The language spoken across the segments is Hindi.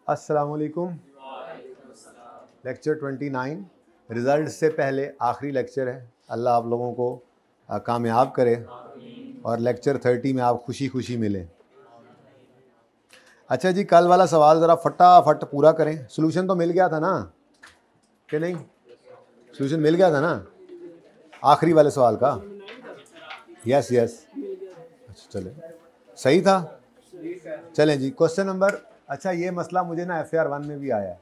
अस्सलामुअलैकुम। लेक्चर 29 रिज़ल्ट से पहले आखिरी लेक्चर है। अल्लाह आप लोगों को कामयाब करे और लेक्चर 30 में आप खुशी खुशी मिलें। अच्छा जी, कल वाला सवाल ज़रा फटाफट पूरा करें। सोल्यूशन तो मिल गया था ना कि नहीं? सोल्यूशन मिल गया था ना आखिरी वाले सवाल का? Yes yes. अच्छा चलें, सही था। चलें जी, क्वेश्चन नंबर। अच्छा, ये मसला मुझे ना FAR 1 में भी आया है।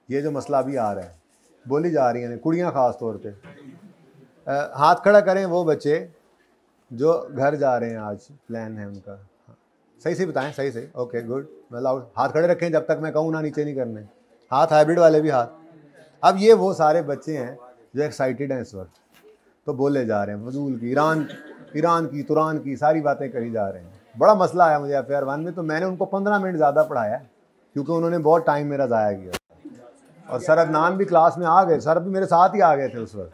ये जो मसला अभी आ रहा है, बोली जा रही हैं कुड़ियाँ ख़ास तौर पे। हाथ खड़ा करें वो बच्चे जो घर जा रहे हैं, आज प्लान है उनका। सही से बताएं, सही से। ओके गुड, मतलब हाथ खड़े रखें जब तक मैं कहूँ ना, नीचे नहीं करने हाथ। हाइब्रिड वाले भी हाथ। अब ये वो सारे बच्चे हैं जो एक्साइटेड हैं इस वक्त, तो बोले जा रहे हैं फजूल की, ईरान की, तुरान की सारी बातें करी जा रहे हैं। बड़ा मसला आया मुझे FAR 1 में, तो मैंने उनको 15 मिनट ज़्यादा पढ़ाया क्योंकि उन्होंने बहुत टाइम मेरा ज़ाया किया। और सर अदनान भी क्लास में आ गए, सर भी मेरे साथ ही आ गए थे उस वक्त।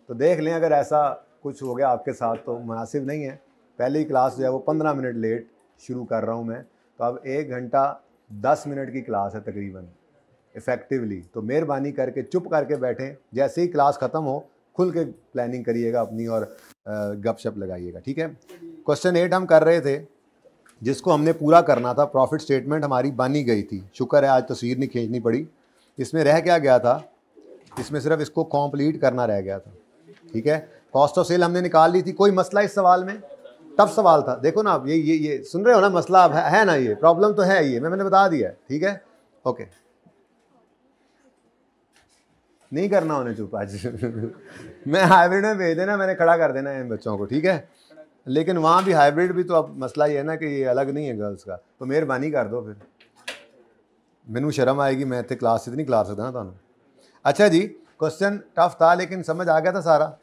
तो देख लें अगर ऐसा कुछ हो गया आपके साथ तो मुनासिब नहीं है। पहले ही क्लास जो है वो 15 मिनट लेट शुरू कर रहा हूँ मैं, तो अब 1 घंटा 10 मिनट की क्लास है तकरीबन इफ़ेक्टिवली। तो मेहरबानी करके चुप करके बैठें, जैसे ही क्लास ख़त्म हो खुल के प्लानिंग करिएगा अपनी और गपशप लगाइएगा, ठीक है। क्वेश्चन 8 हम कर रहे थे, जिसको हमने पूरा करना था। प्रॉफिट स्टेटमेंट हमारी बनी गई थी, शुक्र है आज तस्वीर नहीं खींचनी पड़ी। इसमें रह क्या गया था, इसमें सिर्फ इसको कंप्लीट करना रह गया था, ठीक है। कॉस्ट ऑफ सेल हमने निकाल ली थी। कोई मसला इस सवाल में? टफ सवाल था, देखो ना आप, ये सुन रहे हो ना, मसला अब है ना, ये प्रॉब्लम तो है, ये मैंने बता दिया, ठीक है। ओके, नहीं करना उन्हें चुप आज मैं हाइब्रिड में भेज देना, मैंने खड़ा कर देना है इन बच्चों को, ठीक है। लेकिन वहाँ भी हाइब्रिड भी तो अब मसला ये है ना कि ये अलग नहीं है गर्ल्स का, तो मेहरबानी कर दो फिर, मैनू शर्म आएगी, मैं इतने क्लास इतनी क्लास सकता ना थानू। अच्छा जी, क्वेश्चन टफ था लेकिन समझ आ गया था सारा।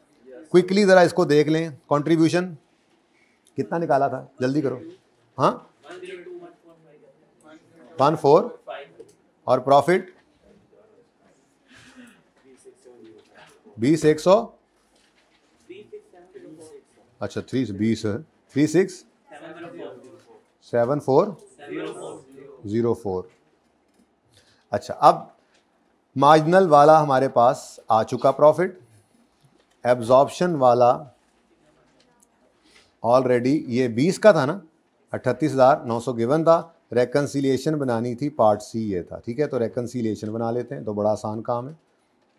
क्विकली ज़रा इसको देख लें। कंट्रीब्यूशन कितना निकाला था, जल्दी करो। हाँ, 1,4 और प्रॉफिट 20,100। अच्छा 320 है, 367404। अच्छा, अब मार्जिनल वाला हमारे पास आ चुका प्रॉफिट, एब्जॉर्प्शन वाला ऑलरेडी ये 20 का था ना, 38,900 गिवन था। रेकन्सिलिएशन बनानी थी, पार्ट C ये था, ठीक है। तो रेकन्सिलिएशन बना लेते हैं, तो बड़ा आसान काम है।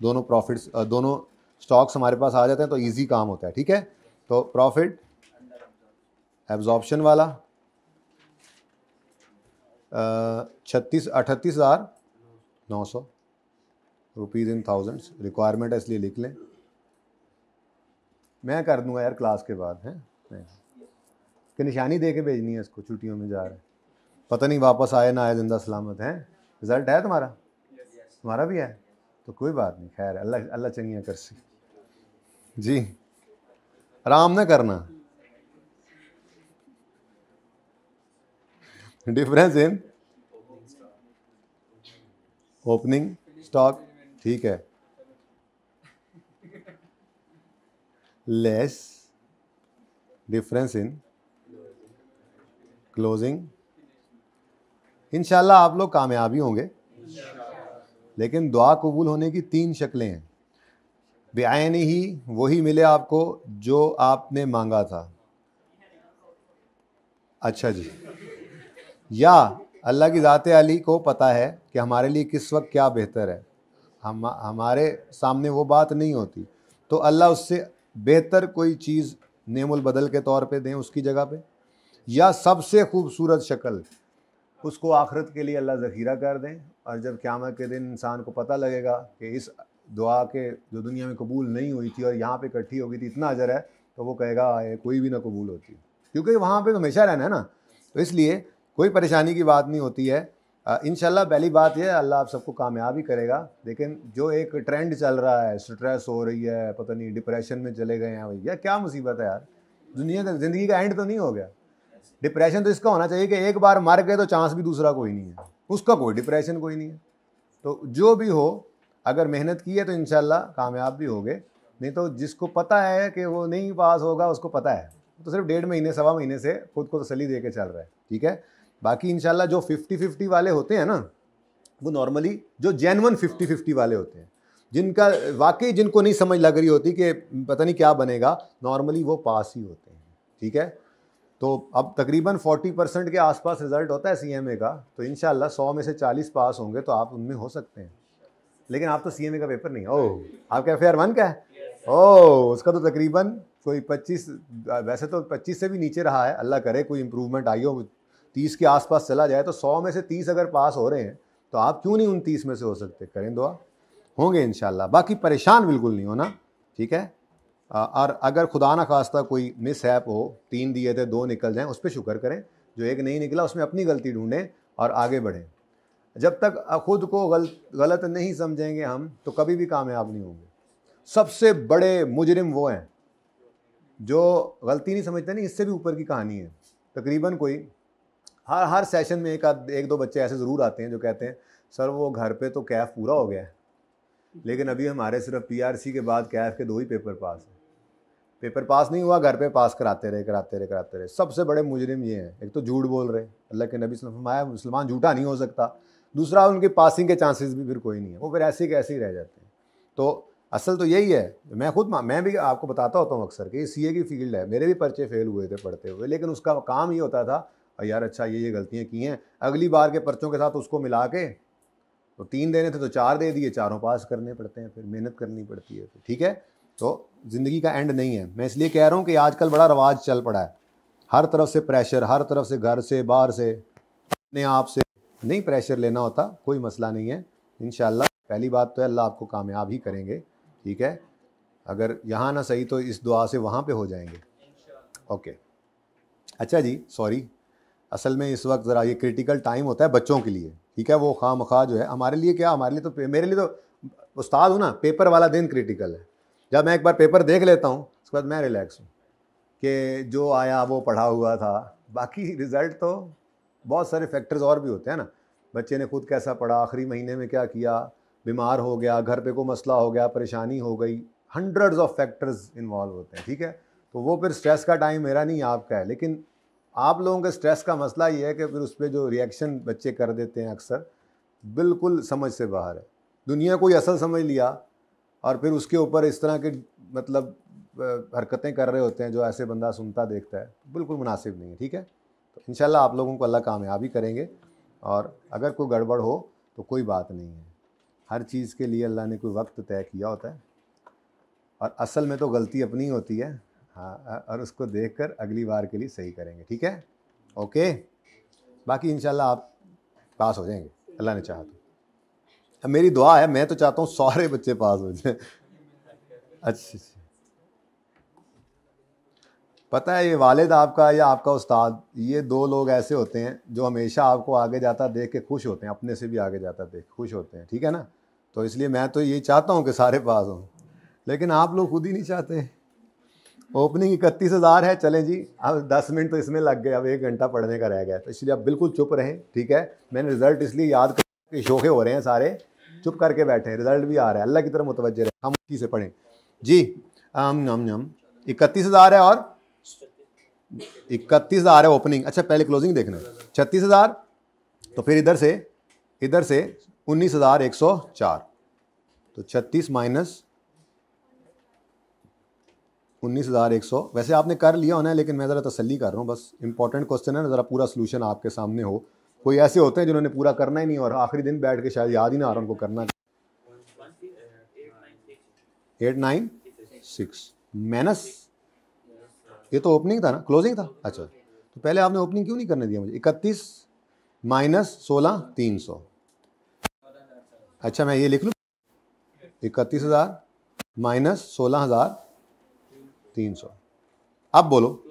दोनों प्रॉफिट्स, दोनों स्टॉक्स हमारे पास आ जाते हैं तो इजी काम होता है, ठीक है। तो प्रॉफिट एब्जॉर्प्शन वाला 38,900 रुपीज़ इन थाउजेंड्स। रिक्वायरमेंट है इसलिए लिख लें, मैं कर दूंगा यार क्लास के बाद, है कि निशानी दे के भेजनी है इसको, छुट्टियों में जा रहे हैं, पता नहीं वापस आए ना आए, जिंदा सलामत है। रिजल्ट है तुम्हारा? तुम्हारा भी है तो कोई बात नहीं, खैर अल्लाह अल्लाह चंगियाँ कर सी जी। आराम ना करना। डिफरेंस इन ओपनिंग स्टॉक, ठीक है, लेस डिफरेंस इन क्लोजिंग। इंशाल्लाह आप लोग कामयाबी होंगे, लेकिन दुआ कबूल होने की 3 शक्लें हैं। बेआईन ही वही मिले आपको जो आपने मांगा था, अच्छा जी, या अल्लाह की ज़ात अली को पता है कि हमारे लिए किस वक्त क्या बेहतर है। हमारे सामने वो बात नहीं होती, तो अल्लाह उससे बेहतर कोई चीज़ नेमुल बदल के तौर पे दें उसकी जगह पे, या सबसे खूबसूरत शक्ल उसको आखिरत के लिए अल्लाह ज़ख़ीरा कर दें। और जब क़यामत के दिन इंसान को पता लगेगा कि इस दुआ के जो दुनिया में कबूल नहीं हुई थी और यहाँ पे इकट्ठी हो गई थी, इतना अजर है, तो वो कहेगा कोई भी ना कबूल होती, क्योंकि वहाँ पे तो हमेशा रहना है ना। तो इसलिए कोई परेशानी की बात नहीं होती है। इंशाल्लाह पहली बात यह, अल्लाह आप सबको कामयाब ही करेगा। लेकिन जो एक ट्रेंड चल रहा है, स्ट्रेस हो रही है, पता नहीं डिप्रेशन में चले गए हैं भैया, क्या मुसीबत है यार, दुनिया का ज़िंदगी का एंड तो नहीं हो गया। डिप्रेशन तो इसका होना चाहिए कि एक बार मर गए तो चांस भी दूसरा कोई नहीं है, उसका कोई डिप्रेशन कोई नहीं है। तो जो भी हो, अगर मेहनत की है तो इंशाल्लाह कामयाब भी होगे। नहीं तो जिसको पता है कि वो नहीं पास होगा, उसको पता है, तो सिर्फ 1.5 महीने 1.25 महीने से खुद को तसल्ली दे के चल रहा है, ठीक है। बाकी इंशाल्लाह जो 50-50 वाले होते हैं ना, वो नॉर्मली जो जेन्युइन 50-50 वाले होते हैं, जिनका वाकई जिनको नहीं समझ लग रही होती कि पता नहीं क्या बनेगा, नॉर्मली वो पास ही होते हैं। ठीक है, तो अब तकरीबन 40% के आसपास रिजल्ट होता है सीएमए का, तो इंशाल्लाह 100 में से 40 पास होंगे तो आप उनमें हो सकते हैं। लेकिन आप तो सीएमए का पेपर नहीं, ओह आपका FAR 1 का है, ओह उसका तो तकरीबन कोई 25, वैसे तो 25 से भी नीचे रहा है, अल्लाह करे कोई इंप्रूवमेंट आई हो, 30 के आसपास चला जाए, तो 100 में से 30 अगर पास हो रहे हैं तो आप क्यों नहीं उन 30 में से हो सकते। करें दुआ, होंगे इंशाल्लाह। बाकी परेशान बिल्कुल नहीं होना, ठीक है। और अगर खुदा ना खास्ता कोई मिस हैप हो, 3 दिए थे 2 निकल जाएं, उस पर शुक्र करें, जो एक नहीं निकला उसमें अपनी गलती ढूंढें और आगे बढ़ें। जब तक खुद को गलत नहीं समझेंगे हम, तो कभी भी कामयाब नहीं होंगे। सबसे बड़े मुजरिम वो हैं जो गलती नहीं समझते, नहीं, इससे भी ऊपर की कहानी है। तकरीबन कोई हर सेशन में एक दो बच्चे ऐसे ज़रूर आते हैं जो कहते हैं सर वो घर पे तो कैफ पूरा हो गया है, लेकिन अभी हमारे सिर्फ PRC के बाद कैफ के 2 ही पेपर पास हैं। पेपर पास नहीं हुआ, घर पे पास कराते रहे। सबसे बड़े मुजरिम ये हैं, एक तो झूठ बोल रहे, अल्लाह के नबी सल्लल्लाहु अलैहि वसल्लम फरमाया मुसलमान झूठा नहीं हो सकता, दूसरा उनकी पासिंग के चांसेस भी फिर कोई नहीं है, वो फिर ऐसे के ऐसे ही रह जाते हैं। तो असल तो यही है, मैं भी आपको बताता होता हूँ अक्सर कि CA की फील्ड है, मेरे भी पर्चे फेल हुए थे पढ़ते हुए, लेकिन उसका काम ये होता था यार अच्छा ये गलतियाँ की हैं, अगली बार के पर्चों के साथ उसको मिला के, तो 3 देने थे तो 4 दे दिए, चारों पास करने पड़ते हैं, फिर मेहनत करनी पड़ती है। ठीक है, तो ज़िंदगी का एंड नहीं है। मैं इसलिए कह रहा हूँ कि आजकल बड़ा रवाज चल पड़ा है, हर तरफ से प्रेशर, हर तरफ से, घर से, बाहर से, अपने आप से नहीं प्रेशर लेना होता, कोई मसला नहीं है। इंशाल्लाह पहली बात तो है अल्लाह आपको कामयाब ही करेंगे, ठीक है। अगर यहाँ ना सही तो इस दुआ से वहाँ पे हो जाएंगे। ओके, अच्छा जी, सॉरी, असल में इस वक्त ज़रा ये क्रिटिकल टाइम होता है बच्चों के लिए, ठीक है। वो खामखा जो है हमारे लिए क्या, हमारे लिए तो, मेरे लिए तो उस्ताद हूँ ना, पेपर वाला दिन क्रिटिकल है। जब मैं एक बार पेपर देख लेता हूँ उसके बाद मैं रिलैक्स हूँ कि जो आया वो पढ़ा हुआ था। बाकी रिज़ल्ट तो बहुत सारे फैक्टर्स और भी होते हैं ना, बच्चे ने खुद कैसा पढ़ा, आखिरी महीने में क्या किया, बीमार हो गया, घर पे कोई मसला हो गया, परेशानी हो गई, हंड्रेड्स ऑफ फैक्टर्स इन्वॉल्व होते हैं, ठीक है। तो वो फिर स्ट्रेस का टाइम मेरा नहीं आपका है, लेकिन आप लोगों के स्ट्रेस का मसला ये है कि फिर उस पर जो रिएक्शन बच्चे कर देते हैं अक्सर बिल्कुल समझ से बाहर है। दुनिया कोई असल समझ लिया और फिर उसके ऊपर इस तरह के मतलब हरकतें कर रहे होते हैं जो ऐसे बंदा सुनता देखता है, बिल्कुल मुनासिब नहीं है, ठीक है। तो इंशाल्लाह आप लोगों को अल्लाह कामयाबी करेंगे, और अगर कोई गड़बड़ हो तो कोई बात नहीं है, हर चीज़ के लिए अल्लाह ने कोई वक्त तय किया होता है, और असल में तो गलती अपनी होती है, हाँ, और उसको देखकर अगली बार के लिए सही करेंगे, ठीक है। ओके, बाकी इंशाल्लाह आप पास हो जाएंगे अल्लाह ने चाहा तो। अब मेरी दुआ है, मैं तो चाहता हूँ सारे बच्चे पास हो जाए। अच्छा, पता है ये वालिद आपका या आपका उस्ताद, ये 2 लोग ऐसे होते हैं जो हमेशा आपको आगे जाता देख के खुश होते हैं, अपने से भी आगे जाता देख खुश होते हैं, ठीक है ना। तो इसलिए मैं तो ये चाहता हूँ कि सारे पास हों, लेकिन आप लोग खुद ही नहीं चाहते। ओपनिंग 31,000 है, चलें जी, अब 10 मिनट तो इसमें लग गए, अब 1 घंटा पढ़ने का रह गया, तो इसलिए आप बिल्कुल चुप रहें, ठीक है। मैंने रिज़ल्ट इसलिए याद कर, शोखे हो रहे हैं सारे, चुप करके बैठे हैं, रिज़ल्ट भी आ रहा है, अल्लाह की तरफ मुतवज्जे रहे, हम उसी से पढ़ें जी। 31,000 है, और 31,000 है ओपनिंग। अच्छा पहले क्लोजिंग देखना है, 36,000, तो फिर इधर से 19,104, तो 36 माइनस 19,100। वैसे आपने कर लिया होना है, लेकिन मैं ज़रा तसल्ली कर रहा हूँ, बस इंपॉर्टेंट क्वेश्चन है ना, ज़रा पूरा सोल्यूशन आपके सामने हो। कोई ऐसे होते हैं जिन्होंने पूरा करना ही नहीं और आखिरी दिन बैठ के शायद याद ही ना आ रहा उनको करना। 896 माइनस, ये तो ओपनिंग था ना, क्लोजिंग था। अच्छा, तो पहले आपने ओपनिंग क्यों नहीं करने दिया मुझे। 31 माइनस 16 300। अच्छा मैं ये लिख लूँ, 31,000 माइनस 16,300। अब बोलो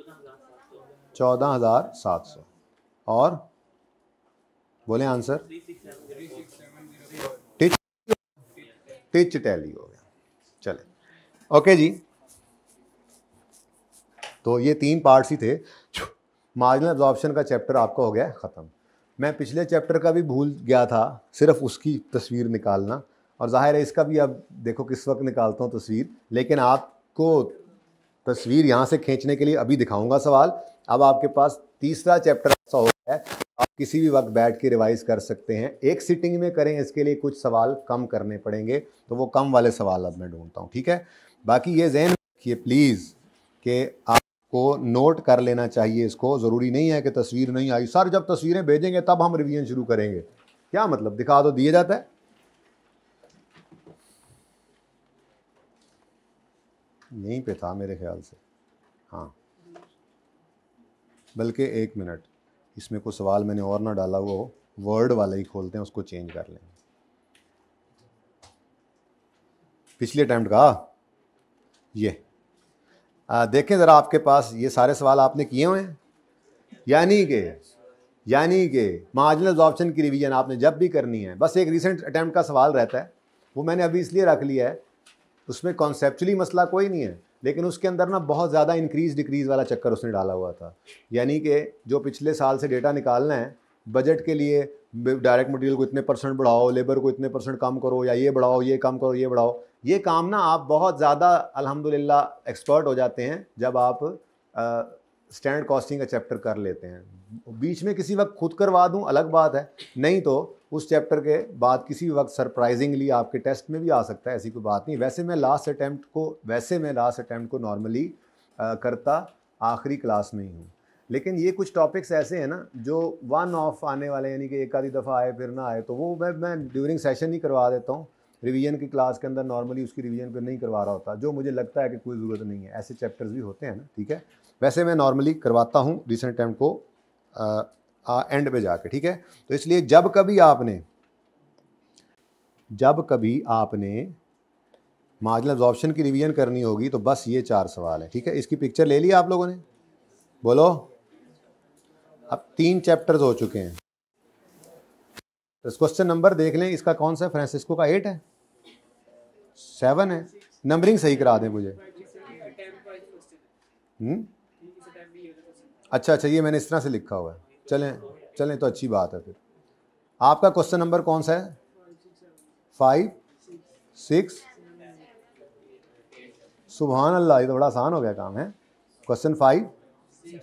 14,700, और बोले आंसर। टिच टैली हो गया। चले, ओके जी, तो ये 3 पार्ट्स ही थे। मार्जिनल एब्जॉर्प्शन का चैप्टर आपका हो गया ख़त्म। मैं पिछले चैप्टर का भी भूल गया था, सिर्फ उसकी तस्वीर निकालना, और जाहिर है इसका भी अब देखो किस वक्त निकालता हूँ तस्वीर, लेकिन आपको तस्वीर यहाँ से खींचने के लिए अभी दिखाऊंगा सवाल। अब आपके पास तीसरा चैप्टर ऐसा हो गया है, आप किसी भी वक्त बैठ के रिवाइज कर सकते हैं। एक सिटिंग में करें, इसके लिए कुछ सवाल कम करने पड़ेंगे, तो वो कम वाले सवाल अब मैं ढूंढता हूँ, ठीक है। बाकी ये ज़हन रखिए प्लीज़ कि आपको नोट कर लेना चाहिए इसको। ज़रूरी नहीं है कि तस्वीर नहीं आई, सर जब तस्वीरें भेजेंगे तब हम रिवीजन शुरू करेंगे, क्या मतलब, दिखा दो दिया जाता है। यहीं पे था मेरे ख्याल से, हाँ, बल्कि 1 मिनट, इसमें कोई सवाल मैंने और ना डाला, वो वर्ड वाला ही खोलते हैं, उसको चेंज कर लेंगे। पिछले अटैम्प्ट का ये देखें ज़रा, आपके पास ये सारे सवाल आपने किए हुए हैं, यानी कि मार्जिनल एब्जॉर्प्शन की रिवीजन आपने जब भी करनी है, बस एक रीसेंट अटैम्प्ट का सवाल रहता है, वो मैंने अभी इसलिए रख लिया है, उसमें कॉन्सेप्चुअली मसला कोई नहीं है, लेकिन उसके अंदर ना बहुत ज़्यादा इंक्रीज डिक्रीज वाला चक्कर उसने डाला हुआ था। यानी कि जो पिछले साल से डेटा निकालना है बजट के लिए, डायरेक्ट मटेरियल को इतने % बढ़ाओ, लेबर को इतने % कम करो, या ये बढ़ाओ, ये कम करो, ये बढ़ाओ, ये काम ना आप बहुत ज़्यादा अल्हम्दुलिल्लाह एक्सपर्ट हो जाते हैं जब आप स्टैंडर्ड कॉस्टिंग का चैप्टर कर लेते हैं। बीच में किसी वक्त खुद करवा दूं अलग बात है, नहीं तो उस चैप्टर के बाद किसी भी वक्त सरप्राइजिंगली आपके टेस्ट में भी आ सकता है, ऐसी कोई बात नहीं। वैसे मैं लास्ट अटैम्प्ट को नॉर्मली करता आखिरी क्लास में ही हूँ, लेकिन ये कुछ टॉपिक्स ऐसे हैं ना जो वन ऑफ आने वाले, यानी कि एक आधी दफ़ा आए फिर ना आए, तो वो मैं ड्यूरिंग सेशन ही करवा देता हूँ। रिवीजन की क्लास के अंदर नॉर्मली उसकी रिवीजन पर नहीं करवा रहा होता, जो मुझे लगता है कि कोई ज़रूरत नहीं है, ऐसे चैप्टर्स भी होते हैं ना, ठीक है। वैसे मैं नॉर्मली करवाता हूँ रिसेंट अटैम्प्ट को एंड पे जाके, ठीक है। तो इसलिए जब कभी आपने मार्जिनल एब्जॉर्प्शन की रिवीजन करनी होगी तो बस ये 4 सवाल है, ठीक है। इसकी पिक्चर ले ली आप लोगों ने, बोलो। अब 3 चैप्टर्स हो चुके हैं। तो क्वेश्चन नंबर देख लें, इसका कौन सा है, फ्रांसिस्को का 8 है, 7 है, नंबरिंग सही करा दें मुझे। अच्छा, ये मैंने इस तरह से लिखा हुआ है, चलें तो अच्छी बात है। फिर आपका क्वेश्चन नंबर कौन सा है, 5, 6, सुभान अल्लाह, ये तो बड़ा आसान हो गया काम है। क्वेश्चन 5,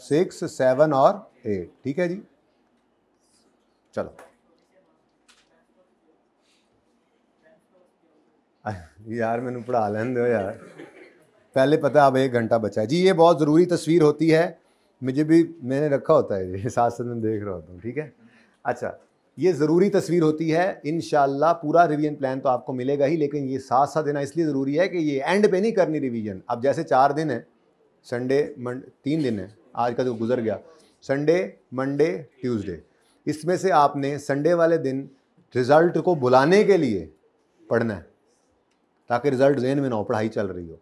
6, 7 और 8, ठीक है जी। चलो यार मैंने पढ़ा लेने दो यार, पहले पता है अब 1 घंटा बचा है जी। ये बहुत ज़रूरी तस्वीर होती है, मुझे भी मैंने रखा होता है ये, साथ साथ में देख रहा होता हूँ, ठीक है। अच्छा, ये ज़रूरी तस्वीर होती है, इंशाल्लाह पूरा रिवीजन प्लान तो आपको मिलेगा ही, लेकिन ये साथ साथ देना इसलिए ज़रूरी है कि ये एंड पे नहीं करनी रिवीजन। अब जैसे 4 दिन है, संडे 3 दिन है, आज का जो गुजर गया, संडे मंडे ट्यूसडे, इसमें से आपने संडे वाले दिन रिज़ल्ट को बुलाने के लिए पढ़ना है ताकि रिज़ल्ट ज़हन में ना हो, पढ़ाई चल रही हो।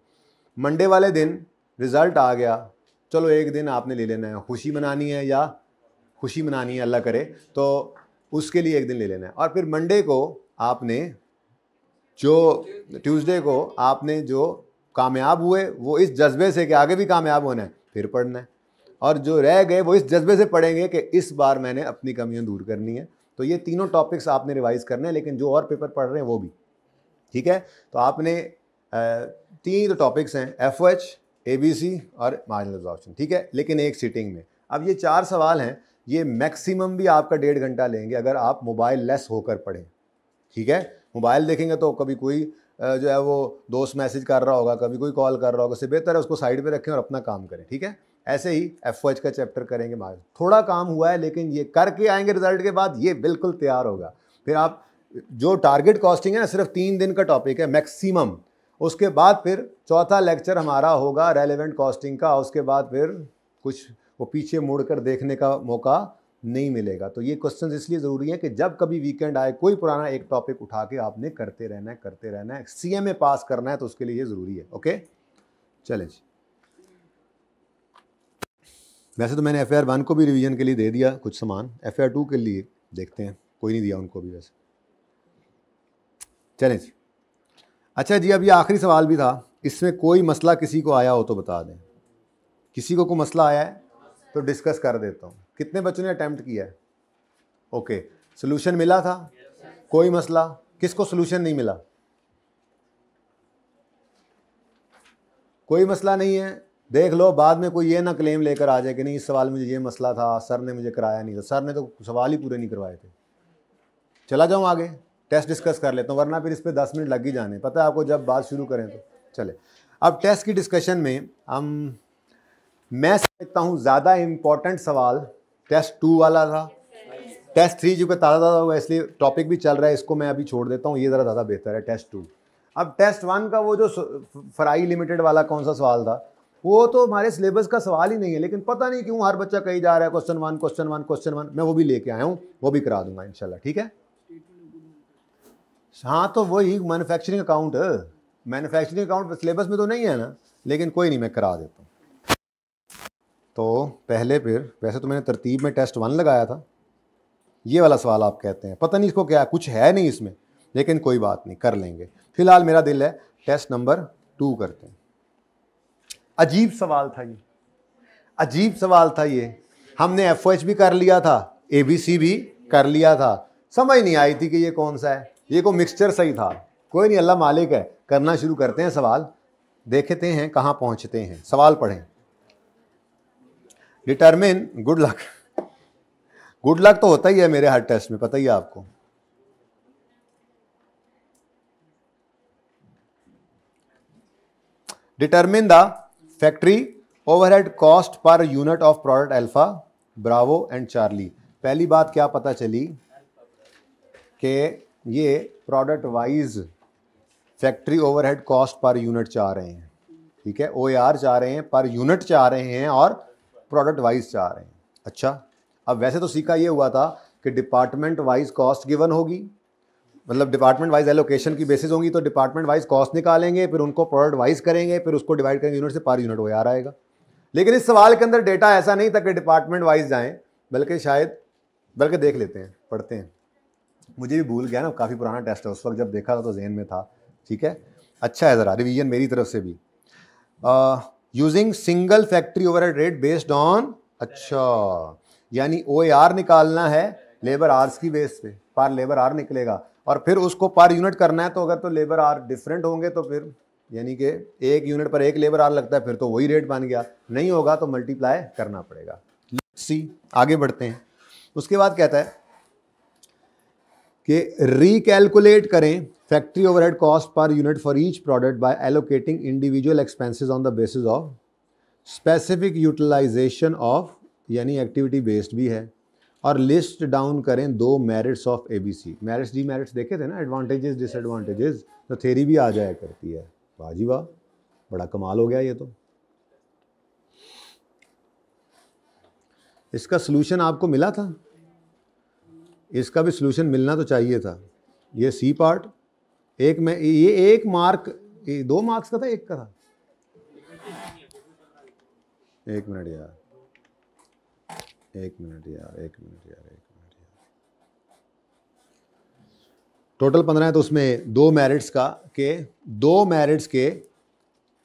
मंडे वाले दिन रिज़ल्ट आ गया, चलो 1 दिन आपने ले लेना है, खुशी मनानी है अल्लाह करे, तो उसके लिए 1 दिन ले लेना है। और फिर मंडे को आपने ट्यूसडे को आपने जो कामयाब हुए वो इस जज्बे से कि आगे भी कामयाब होना है, फिर पढ़ना है, और जो रह गए वो इस जज्बे से पढ़ेंगे कि इस बार मैंने अपनी कमियां दूर करनी है। तो ये तीनों टॉपिक्स आपने रिवाइज करने हैं, लेकिन जो और पेपर पढ़ रहे हैं वो भी, ठीक है। तो आपने 3 तो टॉपिक्स हैं, FOH, ABC और मार्जिनल एब्जॉर्प्शन, ठीक है, लेकिन एक सिटिंग में। अब ये 4 सवाल हैं, ये मैक्सिमम भी आपका 1.5 घंटा लेंगे अगर आप मोबाइल लेस होकर पढ़ें, ठीक है। मोबाइल देखेंगे तो कभी कोई जो है वो दोस्त मैसेज कर रहा होगा, कभी कोई कॉल कर रहा होगा, उससे बेहतर है उसको साइड पे रखें और अपना काम करें, ठीक है। ऐसे ही FOH का चैप्टर करेंगे, थोड़ा काम हुआ है लेकिन ये करके आएंगे रिजल्ट के बाद, ये बिल्कुल तैयार होगा। फिर आप जो टारगेट कॉस्टिंग है ना, सिर्फ 3 दिन का टॉपिक है मैक्सिमम, उसके बाद फिर चौथा लेक्चर हमारा होगा रेलेवेंट कॉस्टिंग का, उसके बाद फिर कुछ वो पीछे मुड़कर देखने का मौका नहीं मिलेगा। तो ये क्वेश्चन इसलिए ज़रूरी है कि जब कभी वीकेंड आए कोई पुराना एक टॉपिक उठा के आपने करते रहना है, CMA पास करना है, तो उसके लिए ये ज़रूरी है। ओके, चले जी। वैसे तो मैंने FIR 1 को भी रिवीजन के लिए दे दिया कुछ सामान, FIR 2 के लिए देखते हैं, कोई नहीं दिया उनको भी वैसे। चलें जी। अच्छा जी, अब ये आखिरी सवाल भी था, इसमें कोई मसला किसी को आया हो तो बता दें। किसी को कोई मसला आया है तो डिस्कस कर देता हूँ। कितने बच्चों ने अटैम्प्ट किया है? ओके, सोल्यूशन मिला था? कोई मसला? किसको सोल्यूशन नहीं मिला? कोई मसला नहीं है, देख लो, बाद में कोई ये ना क्लेम लेकर आ जाए कि नहीं इस सवाल में ये मसला था, सर ने मुझे कराया नहीं था। सर ने तो सवाल ही पूरे नहीं करवाए थे। चला जाऊँ आगे, टेस्ट डिस्कस कर लेता हूँ, वरना फिर इस पर 10 मिनट लग ही जाने। पता है आपको, जब बात शुरू करें तो चले। अब टेस्ट की डिस्कशन में मैं समझता हूँ ज़्यादा इम्पोर्टेंट सवाल टेस्ट 2 वाला था। टेस्ट 3 जो कि ताज़ा हुआ इसलिए टॉपिक भी चल रहा है, इसको मैं अभी छोड़ देता हूँ, ये ज़रा ज़्यादा बेहतर है टेस्ट 2। अब टेस्ट 1 का वो जो फ्राई लिमिटेड वाला कौन सा सवाल था, वो तो हमारे सिलेबस का सवाल ही नहीं है, लेकिन पता नहीं क्यों हर बच्चा कही जा रहा है क्वेश्चन 1 क्वेश्चन 1 क्वेश्चन 1। मैं वो भी लेके आया हूँ, वो भी करा दूंगा इंशाल्लाह, ठीक है। हाँ तो वही मैन्युफैक्चरिंग अकाउंट सिलेबस में तो नहीं है ना, लेकिन कोई नहीं, मैं करा देता हूँ। तो पहले फिर वैसे तो मैंने तरतीब में टेस्ट 1 लगाया था, ये वाला सवाल आप कहते हैं पता नहीं इसको क्या, कुछ है नहीं इसमें, लेकिन कोई बात नहीं, कर लेंगे। फिलहाल मेरा दिल है टेस्ट नंबर 2 करते हैं। अजीब सवाल था ये, अजीब सवाल था ये। हमने FOH भी कर लिया था, ABC भी कर लिया था, समझ नहीं आई थी कि ये कौन सा है, ये को मिक्सचर सही था। कोई नहीं, अल्लाह मालिक है, करना शुरू करते हैं सवाल, देखते हैं कहाँ पहुँचते हैं। सवाल पढ़ें। Determine, good luck, good luck तो होता ही है मेरे हर टेस्ट में, पता ही है आपको। Determine the factory overhead cost per unit of product alpha, bravo and Charlie. पहली बात क्या पता चली कि ये product wise factory overhead cost per unit चाह रहे हैं, ठीक है। OAR चाह रहे हैं, पर यूनिट चाह रहे हैं, और प्रोडक्ट वाइज चाह रहे हैं। अच्छा, अब वैसे तो सीखा ये हुआ था कि डिपार्टमेंट वाइज कॉस्ट गिवन होगी, मतलब डिपार्टमेंट वाइज एलोकेशन की बेसिस होंगी, तो डिपार्टमेंट वाइज कॉस्ट निकालेंगे, फिर उनको प्रोडक्ट वाइज करेंगे, फिर उसको डिवाइड करेंगे यूनिट से, पर यूनिट OAR आएगा। लेकिन इस सवाल के अंदर डेटा ऐसा नहीं था कि डिपार्टमेंट वाइज जाएँ, बल्कि देख लेते हैं, पढ़ते हैं। मुझे भी भूल गया ना, काफ़ी पुराना टेस्ट है, उस वक्त जब देखा था तो जहन में था, ठीक है। अच्छा है, ज़रा रिवीजन मेरी तरफ से भी। Using single factory overhead rate based on, अच्छा यानी OAR निकालना है लेबर आवर्स की बेस पे, पर लेबर आवर निकलेगा, और फिर उसको पर यूनिट करना है। तो अगर तो लेबर आवर डिफरेंट होंगे तो फिर यानी कि एक यूनिट पर एक लेबर आवर लगता है, फिर तो वही रेट बन गया, नहीं होगा तो मल्टीप्लाई करना पड़ेगा। सी आगे बढ़ते हैं। उसके बाद कहता है कि रिकैलकुलेट करें factory overhead cost per unit for each product by allocating individual expenses on the basis of specific utilization of, यानी एक्टिविटी बेस्ड भी है, और लिस्ट डाउन करें 2 merits of ABC। Merits demerits देखे थे ना, एडवांटेजेस डिसएडवांटेजेस, तो थ्योरी भी आ जाया करती है। वाह जी वाह, बड़ा कमाल हो गया ये तो। इसका सलूशन आपको मिला था, इसका भी सलूशन मिलना तो चाहिए था। ये C पार्ट, एक में ये 1 मार्क, 2 मार्क्स का था, 1 का था। 1 मिनट यार, 1 मिनट यार। टोटल 15 है, तो उसमें 2 मेरिट्स का के 2 मेरिट्स के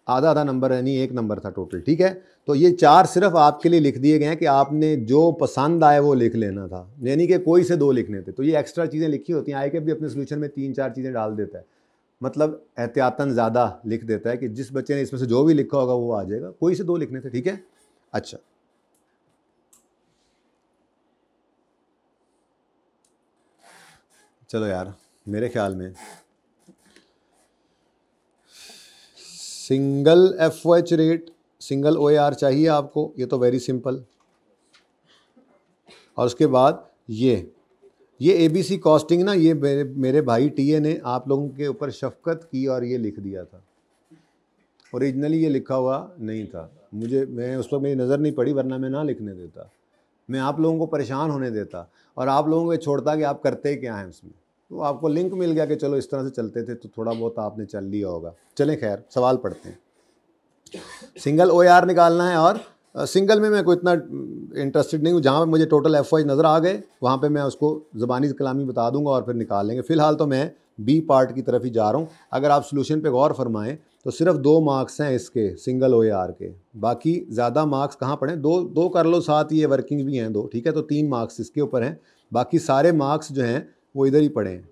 आधा आधा नंबर, यानी 1 नंबर था टोटल, ठीक है। तो ये 4 सिर्फ आपके लिए लिख दिए गए हैं कि आपने जो पसंद आए वो लिख लेना था, यानी कि कोई से 2 लिखने थे। तो ये एक्स्ट्रा चीज़ें लिखी होती हैं, IQ भी अपने सोल्यूशन में 3-4 चीज़ें डाल देता है, मतलब एहतियातन ज़्यादा लिख देता है कि जिस बच्चे ने इसमें से जो भी लिखा होगा वो आ जाएगा, कोई से 2 लिखने थे, ठीक है। अच्छा, चलो यार, मेरे ख्याल में single FOH rate, single OAR चाहिए आपको, ये तो वेरी सिंपल। और उसके बाद ये ABC कॉस्टिंग ना, ये मेरे भाई TA ने आप लोगों के ऊपर शफकत की और ये लिख दिया था। ओरिजिनली ये लिखा हुआ नहीं था, मैं उस वक्त मेरी नज़र नहीं पड़ी, वरना मैं ना लिखने देता, मैं आप लोगों को परेशान होने देता और आप लोगों को छोड़ता कि आप करते क्या हैं उसमें। तो आपको लिंक मिल गया कि चलो इस तरह से चलते थे, तो थोड़ा बहुत आपने चल लिया होगा। चलें खैर, सवाल पढ़ते हैं। सिंगल OAR निकालना है, और सिंगल में मैं कोई इतना इंटरेस्टेड नहीं हूँ। जहाँ पे मुझे टोटल FOH नज़र आ गए वहाँ पे मैं उसको ज़बानी कलामी बता दूंगा और फिर निकाल लेंगे। फ़िलहाल तो मैं B पार्ट की तरफ ही जा रहा हूँ। अगर आप सोल्यूशन पे गौर फरमाएं तो सिर्फ 2 मार्क्स हैं इसके सिंगल OAR के, बाकी ज़्यादा मार्क्स कहाँ पड़े, 2 कर लो, साथ ये वर्किंग भी हैं 2, ठीक है। तो 3 मार्क्स इसके ऊपर हैं, बाकी सारे मार्क्स जो हैं वो इधर ही पड़े हैं,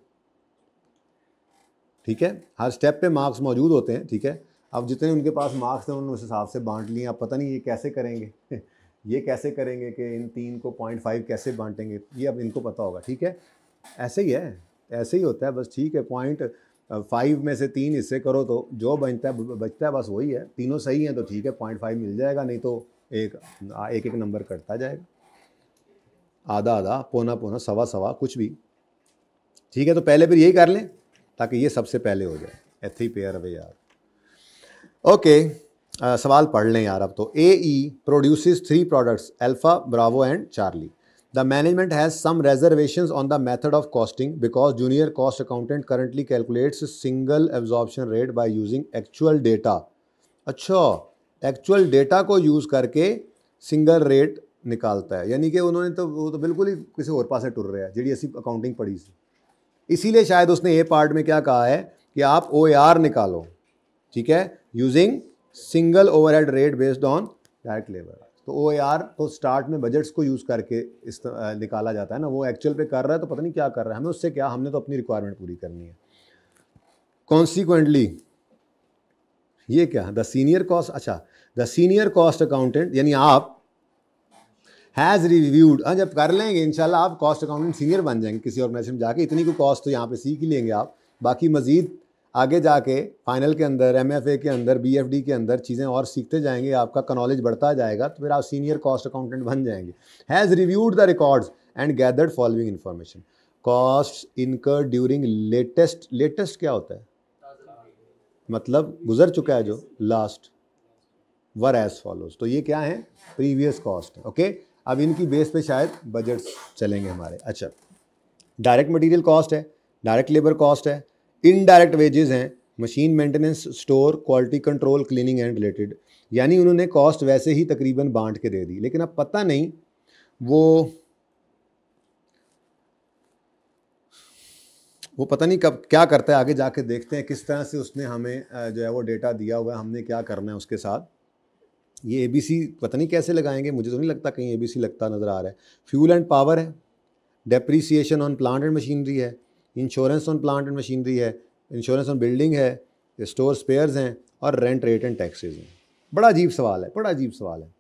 ठीक है। हर स्टेप पे मार्क्स मौजूद होते हैं, ठीक है। अब जितने उनके पास मार्क्स थे उन्होंने उस हिसाब से बांट लिए। अब पता नहीं ये कैसे करेंगे ये कैसे करेंगे कि इन 3 को 0.5 कैसे बांटेंगे, ये अब इनको पता होगा। ठीक है, ऐसे ही है, ऐसे ही होता है बस। ठीक है, 0.5 में से 3 हिस्से करो तो जो बचता है बस वही है। तीनों सही हैं तो ठीक है, 0.5 मिल जाएगा, नहीं तो एक एक नंबर कटता जाएगा, आधा आधा, पौना पौना, सवा सवा, कुछ भी। ठीक है, तो पहले फिर यही कर लें ताकि ये सबसे पहले हो जाए। एथी पेयर अवे यार। ओके, सवाल पढ़ लें यार अब तो। AE produces 3 products, alpha, bravo and Charlie. The management has some reservations on the method of costing because junior cost accountant currently calculates single absorption rate by using actual data. अच्छा, एक्चुअल डेटा को यूज़ करके सिंगल रेट निकालता है, यानी कि उन्होंने तो वो तो बिल्कुल ही किसी और पासे टुर रहा है जी ऐसी अकाउंटिंग पढ़ी सी। इसीलिए शायद उसने ये पार्ट में क्या कहा है कि आप OAR निकालो, ठीक है, using single overhead rate based on direct labour. तो OAR तो स्टार्ट में बजट्स को यूज़ करके इस निकाला जाता है ना, वो एक्चुअल पे कर रहा है तो पता नहीं क्या कर रहा है, हमें उससे क्या, हमने तो अपनी रिक्वायरमेंट पूरी करनी है। कॉन्सिक्वेंटली ये क्या, द सीनियर कॉस्ट, अच्छा द सीनियर कॉस्ट अकाउंटेंट यानी आप हैज़ रिव्यूड, जब कर लेंगे इंशाल्लाह आप कॉस्ट अकाउंटेंट सीनियर बन जाएंगे किसी ऑर्गेनाइजेशन में जाके। इतनी को कॉस्ट तो यहाँ पे सीख ही लेंगे आप, बाकी मजीद आगे जाके फाइनल के अंदर, MFA के अंदर, BFD के अंदर चीज़ें और सीखते जाएंगे, आपका नॉलेज बढ़ता जाएगा, तो फिर आप सीनियर कॉस्ट अकाउंटेंट बन जाएंगे। Has reviewed the records and gathered following information. Cost incurred during latest, latest क्या होता है, मतलब गुजर चुका है जो, लास्ट, वर एज फॉलोज। तो ये क्या है, प्रीवियस कॉस्ट है। ओके, अब इनकी बेस पे शायद बजट्स चलेंगे हमारे। अच्छा, डायरेक्ट मटेरियल कॉस्ट है, डायरेक्ट लेबर कॉस्ट है, इनडायरेक्ट वेजेस हैं, machine maintenance, store, quality control, cleaning and related. यानी उन्होंने कॉस्ट वैसे ही तकरीबन बांट के दे दी, लेकिन अब पता नहीं वो पता नहीं कब क्या करता है, आगे जाके देखते हैं किस तरह से उसने हमें जो है वो डेटा दिया हुआ है, हमने क्या करना है उसके साथ। ये ABC पता नहीं कैसे लगाएंगे, मुझे तो नहीं लगता कहीं ABC लगता नज़र आ रहा है। फ्यूल एंड पावर है, depreciation on plant and machinery है, insurance on plant and machinery है, इंश्योरेंस ऑन बिल्डिंग है, स्टोर स्पेयर्स हैं, और रेंट रेट एंड टैक्सेस हैं। बड़ा अजीब सवाल है, बड़ा अजीब सवाल है।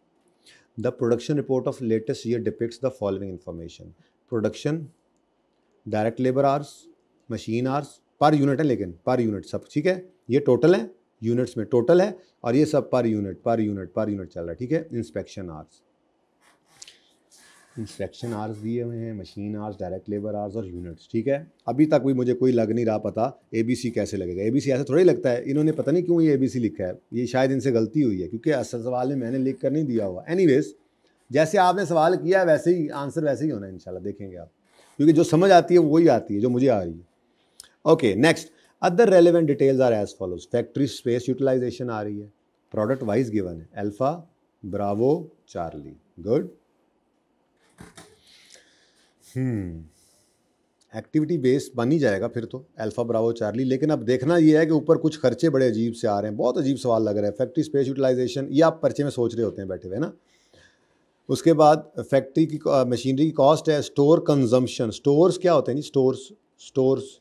The production report of latest year depicts the following information. Production, direct labour hours, machine hours, per unit है, लेकिन पर यूनिट सब ठीक है, ये टोटल है, यूनिट्स में टोटल है, और ये सब per unit per unit per unit चल रहा है। ठीक है, इंस्पेक्शन आवर्स, इंस्पेक्शन आवर्स दिए हुए हैं, machine hours, direct labour hours और यूनिट्स। ठीक है, अभी तक भी मुझे कोई लग नहीं रहा पता ABC कैसे लगेगा। ABC ऐसे थोड़ा ही लगता है, इन्होंने पता नहीं क्यों ये ABC लिखा है, ये शायद इनसे गलती हुई है, क्योंकि असल सवाल में मैंने लिख कर नहीं दिया हुआ। एनीवेज, जैसे आपने सवाल किया है वैसे ही आंसर वैसे ही होना है इंशाल्लाह, देखेंगे आप, क्योंकि जो समझ आती है वही आती है जो मुझे आ रही है। Okay, next, other relevant details are as follows. Factory space utilization आ रही है, प्रोडक्ट वाइज गिवन है, alpha, bravo, Charlie. Good. Activity based बन ही जाएगा फिर तो, अल्फा, ब्रावो, चार्ली। लेकिन अब देखना ये है कि ऊपर कुछ खर्चे बड़े अजीब से आ रहे हैं, बहुत अजीब सवाल लग रहा है। फैक्ट्री स्पेस यूटिलाइजेशन, ये आप पर्चे में सोच रहे होते हैं बैठे हुए ना। उसके बाद फैक्ट्री की मशीनरी की कॉस्ट है, स्टोर कंजम्पशन, स्टोर्स क्या होते हैं जी, स्टोर्स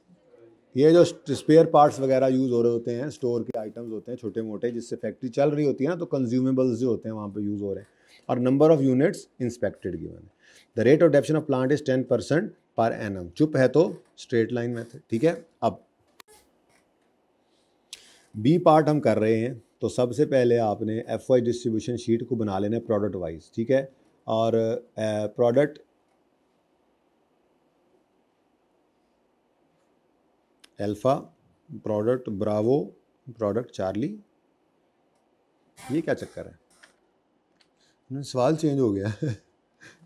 ये जो स्पेयर पार्ट्स वगैरह यूज़ हो रहे होते हैं, स्टोर के आइटम्स होते हैं छोटे मोटे, जिससे फैक्ट्री चल रही होती है ना, तो कंज्यूमेबल्स जो होते हैं वहाँ पे यूज़ हो रहे हैं। और number of units inspected given है। The rate of depreciation of plant is 10% per annum. चुप है तो स्ट्रेट लाइन मेथड। ठीक है, अब B पार्ट हम कर रहे हैं, तो सबसे पहले आपने FY डिस्ट्रीब्यूशन शीट को बना लेना है प्रोडक्ट वाइज। ठीक है, और product alpha, product Bravo, product Charlie. ये क्या चक्कर है, सवाल चेंज हो गया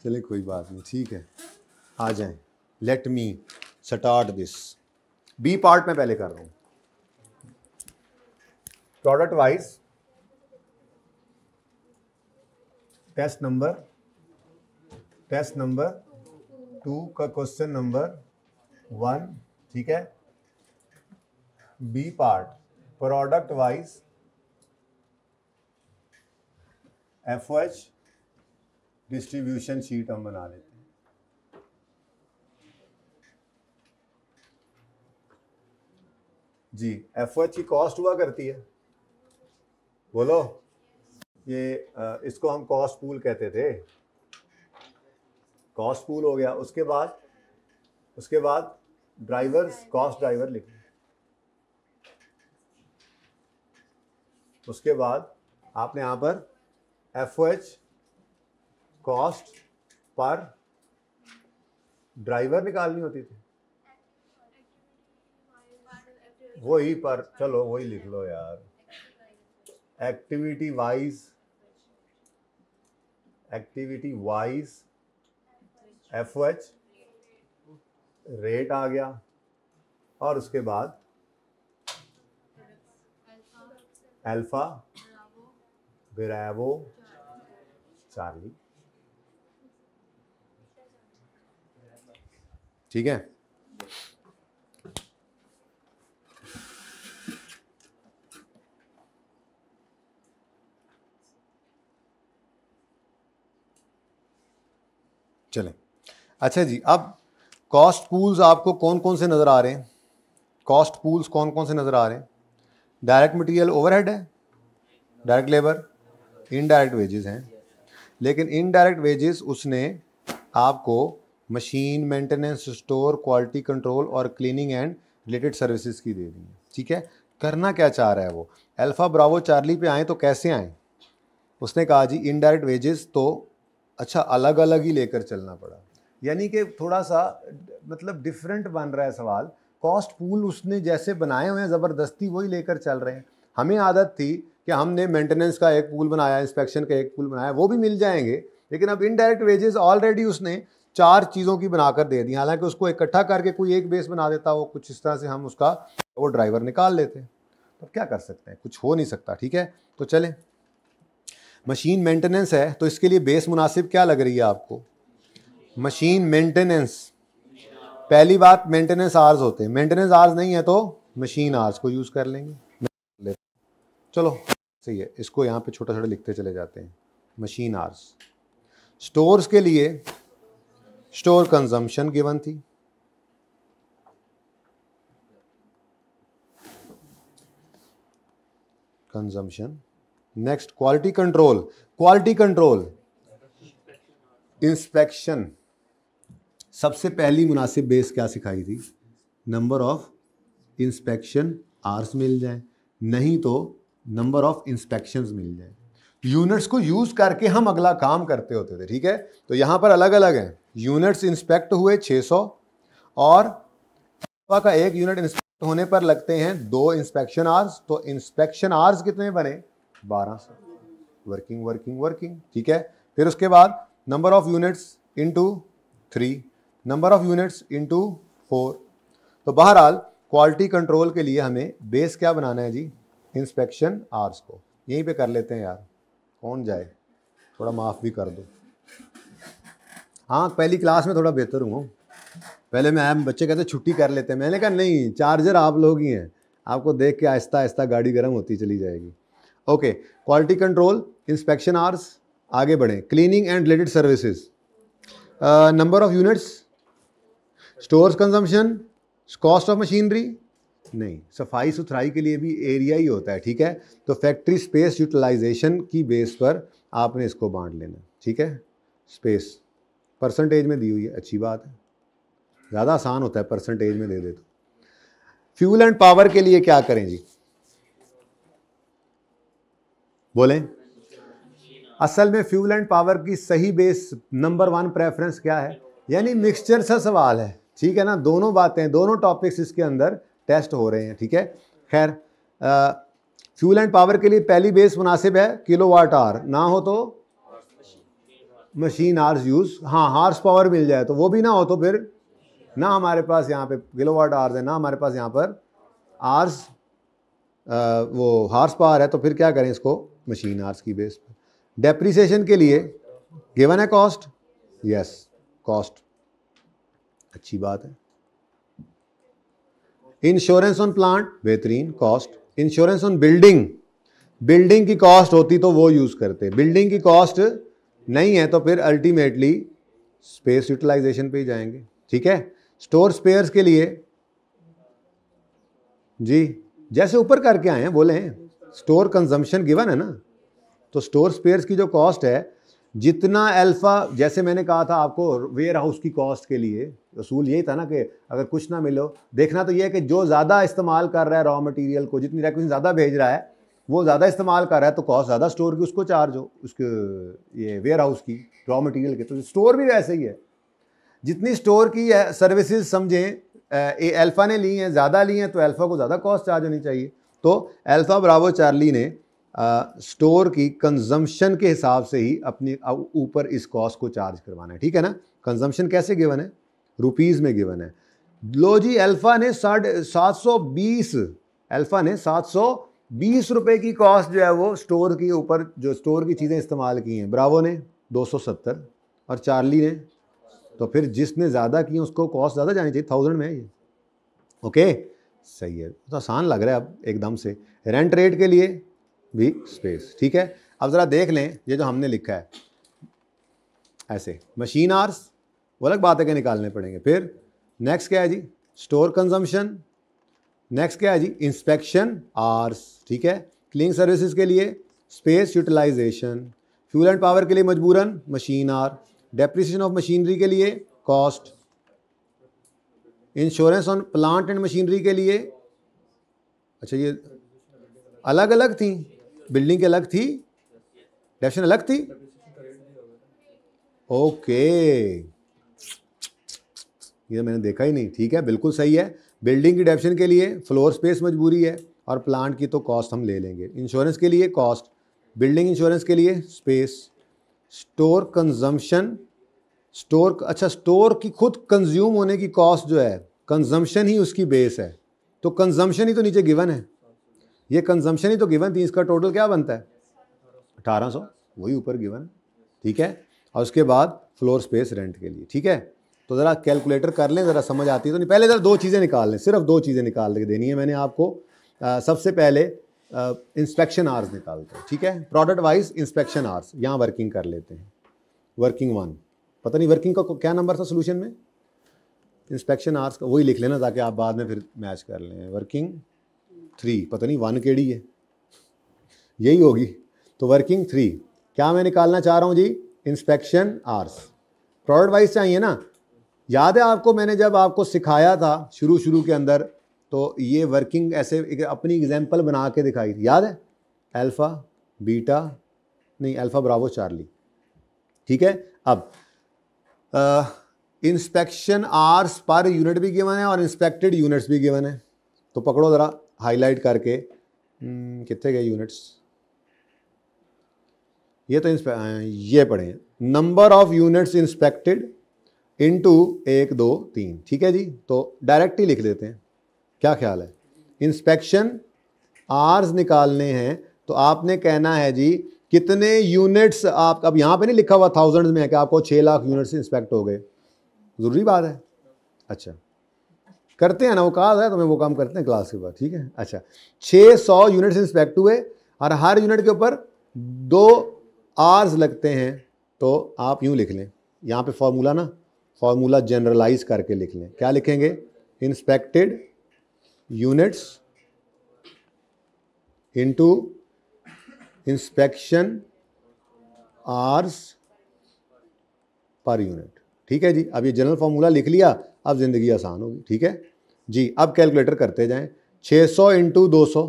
चले कोई बात नहीं, ठीक है, आ जाएं। Let me start this. B part में पहले कर रहा हूँ, प्रोडक्ट वाइज, टेस्ट नंबर 2 का क्वेश्चन नंबर 1। ठीक है, B part product wise FH distribution sheet हम बना लेते हैं। जी, FH की कॉस्ट हुआ करती है बोलो। ये इसको हम कॉस्ट पूल कहते थे, कॉस्ट पूल हो गया। उसके बाद ड्राइवर्स, कॉस्ट ड्राइवर लिखें। उसके बाद आपने यहाँ पर FOH कॉस्ट पर ड्राइवर निकालनी होती थी, वही पर, चलो वही लिख लो यार। एक्टिविटी वाइज FOH रेट आ गया, और उसके बाद अल्फा ब्रावो चार्ली। ठीक है, चलें। अच्छा जी, अब कॉस्ट पूल्स आपको कौन कौन से नज़र आ रहे हैं? कॉस्ट पूल्स कौन कौन से नज़र आ रहे हैं? डायरेक्ट मटेरियल ओवरहेड है, डायरेक्ट लेबर, इनडायरेक्ट वेजेस हैं। लेकिन इनडायरेक्ट वेजेस उसने आपको machine maintenance, store, quality control और क्लीनिंग एंड रिलेटेड सर्विसेज की दे दी है। ठीक है, करना क्या चाह रहा है वो? अल्फा ब्रावो चार्ली पे आए तो कैसे आए? उसने कहा जी इनडायरेक्ट वेजेस तो अच्छा अलग अलग ही लेकर चलना पड़ा, यानी कि थोड़ा सा मतलब डिफरेंट बन रहा है सवाल। कॉस्ट पूल उसने जैसे बनाए हुए हैं ज़बरदस्ती वही लेकर चल रहे हैं। हमें आदत थी कि हमने मेंटेनेंस का एक पूल बनाया, इंस्पेक्शन का एक पूल बनाया, वो भी मिल जाएंगे। लेकिन अब इनडायरेक्ट वेजेस ऑलरेडी उसने 4 चीज़ों की बनाकर दे दी। हालांकि उसको इकट्ठा करके कोई एक बेस बना देता, वो कुछ इस तरह से हम उसका वो ड्राइवर निकाल लेते। तो क्या कर सकते हैं, कुछ हो नहीं सकता। ठीक है, तो चलें। मशीन मेंटेनेंस है तो इसके लिए बेस मुनासिब क्या लग रही है आपको? Machine maintenance. पहली बात, मेंटेनेंस आवर्स होते हैं, मेंटेनेंस आवर्स नहीं है तो मशीन आवर्स को यूज़ कर लेंगे। चलो सही है, इसको यहाँ पे छोटा छोटा लिखते चले जाते हैं। Machine hours. स्टोर्स के लिए स्टोर कंजम्पशन गिवन थी, consumption. Next quality control. Quality control inspection. सबसे पहली मुनासिब बेस क्या सिखाई थी? नंबर ऑफ इंस्पेक्शन आवर्स मिल जाए, नहीं तो नंबर ऑफ इंस्पेक्शंस मिल जाए। यूनिट्स को यूज करके हम अगला काम करते होते थे। ठीक है, तो यहां पर अलग अलग हैं। यूनिट्स इंस्पेक्ट हुए 600, और का एक यूनिट इंस्पेक्ट होने पर लगते हैं 2 इंस्पेक्शन आवर्स। तो इंस्पेक्शन आवर्स कितने बने? 1200। Working working working. ठीक है, फिर उसके बाद number of units into 3, number of units into 4। तो बहरहाल क्वालिटी कंट्रोल के लिए हमें बेस क्या बनाना है जी? इंस्पेक्शन आवर्स को। यहीं पे कर लेते हैं यार, कौन जाए, थोड़ा माफ़ भी कर दो। हाँ, पहली क्लास में थोड़ा बेहतर हूँ। पहले मैं बच्चे कहते छुट्टी कर लेते हैं, मैंने कहा नहीं, चार्जर आप लोग ही हैं, आपको देख के आहिस्ता आहिस्ता गाड़ी गर्म होती चली जाएगी। Okay, quality control, inspection hours, आगे बढ़ें। Cleaning and related services, number of units, stores consumption, cost of machinery, नहीं, सफाई सुथराई के लिए भी एरिया ही होता है। ठीक है, तो फैक्ट्री स्पेस यूटिलाइजेशन की बेस पर आपने इसको बांट लेना। ठीक है, स्पेस परसेंटेज में दी हुई है, अच्छी बात है, ज़्यादा आसान होता है परसेंटेज में दे दे तो। फ्यूल एंड पावर के लिए क्या करें जी? बोलें। असल में फ्यूल एंड पावर की सही बेस नंबर 1 प्रेफरेंस क्या है? यानी मिक्सचर सा सवाल है। ठीक है ना, दोनों बातें, दोनों टॉपिक्स इसके अंदर टेस्ट हो रहे हैं। ठीक है, खैर फ्यूल एंड पावर के लिए पहली बेस मुनासिब है किलोवाट आवर, ना हो तो मशीन आवर्स यूज। हाँ, हार्स पावर मिल जाए तो वो भी ना हो तो फिर ना हमारे पास यहाँ पे किलोवाट आवर्स है, ना हमारे पास यहाँ पर आवर्स वो हार्स पावर है, तो फिर क्या करें इसको? मशीन आवर्स की बेस पर। डेप्रिसिएशन के लिए गिवन है कॉस्ट, यस कॉस्ट, अच्छी बात है। इंश्योरेंस ऑन प्लांट, बेहतरीन, cost. Insurance on building, building की कॉस्ट होती तो वो यूज करते, बिल्डिंग की कॉस्ट नहीं है तो फिर अल्टीमेटली स्पेस यूटिलाइजेशन पे ही जाएंगे। ठीक है, स्टोर स्पेयर्स के लिए जी जैसे ऊपर करके आए हैं बोले हैं, स्टोर कंजम्पशन गिवन है ना, तो स्टोर स्पेयर्स की जो कॉस्ट है, जितना अल्फा, जैसे मैंने कहा था आपको वेयर हाउस की कॉस्ट के लिए असूल यही था ना कि अगर कुछ ना मिलो, देखना तो ये है कि जो ज़्यादा इस्तेमाल कर रहा है रॉ मटेरियल को, जितनी रिक्वेस्ट ज़्यादा भेज रहा है, वो ज़्यादा इस्तेमाल कर रहा है तो कॉस्ट ज़्यादा स्टोर की उसको चार्ज हो, उसके ये वेयर हाउस की रॉ मटेरियल के। तो स्टोर भी वैसे ही है, जितनी स्टोर की सर्विसेज समझें अल्फ़ा ने ली हैं, ज़्यादा ली हैं, तो अल्फ़ा को ज़्यादा कॉस्ट चार्ज होनी चाहिए। तो अल्फ़ा ब्रावो चार्ली ने स्टोर की कंजम्पशन के हिसाब से ही अपनी ऊपर इस कॉस्ट को चार्ज करवाना है, ठीक है ना। कंजम्पशन कैसे गिवन है, रुपीज़ में गिवन है। लो जी, अल्फ़ा ने 720 अल्फ़ा ने 720 रुपये की कॉस्ट जो है वो स्टोर की ऊपर, जो स्टोर की चीज़ें इस्तेमाल की हैं, ब्रावो ने 270 और चार्ली ने, तो फिर जिसने ज़्यादा की उसको कॉस्ट ज़्यादा जानी चाहिए, 1000 में है ये। ओके, सही है, तो आसान लग रहा है अब एकदम से। रेंट रेट के लिए भी स्पेस, ठीक है। अब ज़रा देख लें ये जो हमने लिखा है ऐसे, मशीन आवर्स वो अलग बात है कि निकालने पड़ेंगे। फिर नेक्स्ट क्या है जी, स्टोर कंजम्पशन। नेक्स्ट क्या है जी, इंस्पेक्शन आवर्स, ठीक है। क्लीनिंग सर्विसेज के लिए space utilization. Fuel and power के लिए मजबूरन machine hour. Depreciation of machinery के लिए cost. Insurance on plant and machinery के लिए, अच्छा ये अलग अलग थी, बिल्डिंग की अलग थी, डेफिनेशन अलग थी। ओके, ये मैंने देखा ही नहीं, ठीक है, बिल्कुल सही है। बिल्डिंग की डेफिनेशन के लिए फ्लोर स्पेस मजबूरी है, और प्लांट की तो कॉस्ट हम ले लेंगे। इंश्योरेंस के लिए कॉस्ट, बिल्डिंग इंश्योरेंस के लिए स्पेस। स्टोर कंजम्पशन, स्टोर, अच्छा स्टोर की खुद कंज्यूम होने की कॉस्ट जो है, कंजम्पशन ही उसकी बेस है, तो कंजम्पशन ही तो नीचे गिवन है, ये कंजम्पशन ही तो गिवन थी, इसका टोटल क्या बनता है 1800, वही ऊपर गिवन, ठीक है। और उसके बाद फ्लोर स्पेस रेंट के लिए, ठीक है। तो ज़रा कैलकुलेटर कर लें, ज़रा समझ आती है तो नहीं, पहले ज़रा दो चीज़ें निकाल लें, सिर्फ दो चीज़ें निकाल के देनी है मैंने आपको। सबसे पहले इंस्पेक्शन आवर्स निकालते हैं, ठीक है, प्रोडक्ट वाइज इंस्पेक्शन आवर्स, यहाँ वर्किंग कर लेते हैं। वर्किंग 1, पता नहीं वर्किंग का क्या नंबर था सोल्यूशन में, इंस्पेक्शन आवर्स का वही लिख लेना ताकि आप बाद में फिर मैच कर लें। वर्किंग 3, पता नहीं 1 केड़ी है, यही होगी। तो वर्किंग 3 क्या मैं निकालना चाह रहा हूँ जी, इंस्पेक्शन आवर्स। प्रोडक्ट वाइज चाहिए ना, याद है आपको मैंने जब आपको सिखाया था शुरू के अंदर, तो ये वर्किंग ऐसे एक अपनी एग्जांपल बना के दिखाई थी, याद है, अल्फ़ा बीटा नहीं अल्फ़ा ब्रावो चार्ली, ठीक है। अब इंस्पेक्शन आवर्स पर यूनिट भी गिवन है और इंस्पेक्टेड यूनिट्स भी गिवन है, तो पकड़ो ज़रा हाईलाइट करके, कितने गए यूनिट्स, ये तो ये पढ़े हैं, number of units inspected into 1 2 3, ठीक है जी। तो डायरेक्ट ही लिख देते हैं, क्या ख्याल है। इंस्पेक्शन आवर्स निकालने हैं तो आपने कहना है जी कितने यूनिट्स, आप अब यहाँ पे नहीं लिखा हुआ थाउजेंड्स में है कि आपको 6 लाख यूनिट्स इंस्पेक्ट हो गए, ज़रूरी बात है। अच्छा करते हैं ना, वो कहा है तो मैं वो काम करते हैं क्लास के बाद, ठीक है। अच्छा 600 यूनिट्स इंस्पेक्ट हुए और हर यूनिट के ऊपर 2 आवर्स लगते हैं, तो आप यूँ लिख लें, यहाँ पे फॉर्मूला ना, फॉर्मूला जनरलाइज करके लिख लें, क्या लिखेंगे, inspected units into inspection hours per unit, ठीक है जी। अब ये जनरल फॉर्मूला लिख लिया, अब ज़िंदगी आसान होगी, ठीक है जी। अब कैलकुलेटर करते जाएं, 600 इंटू 200,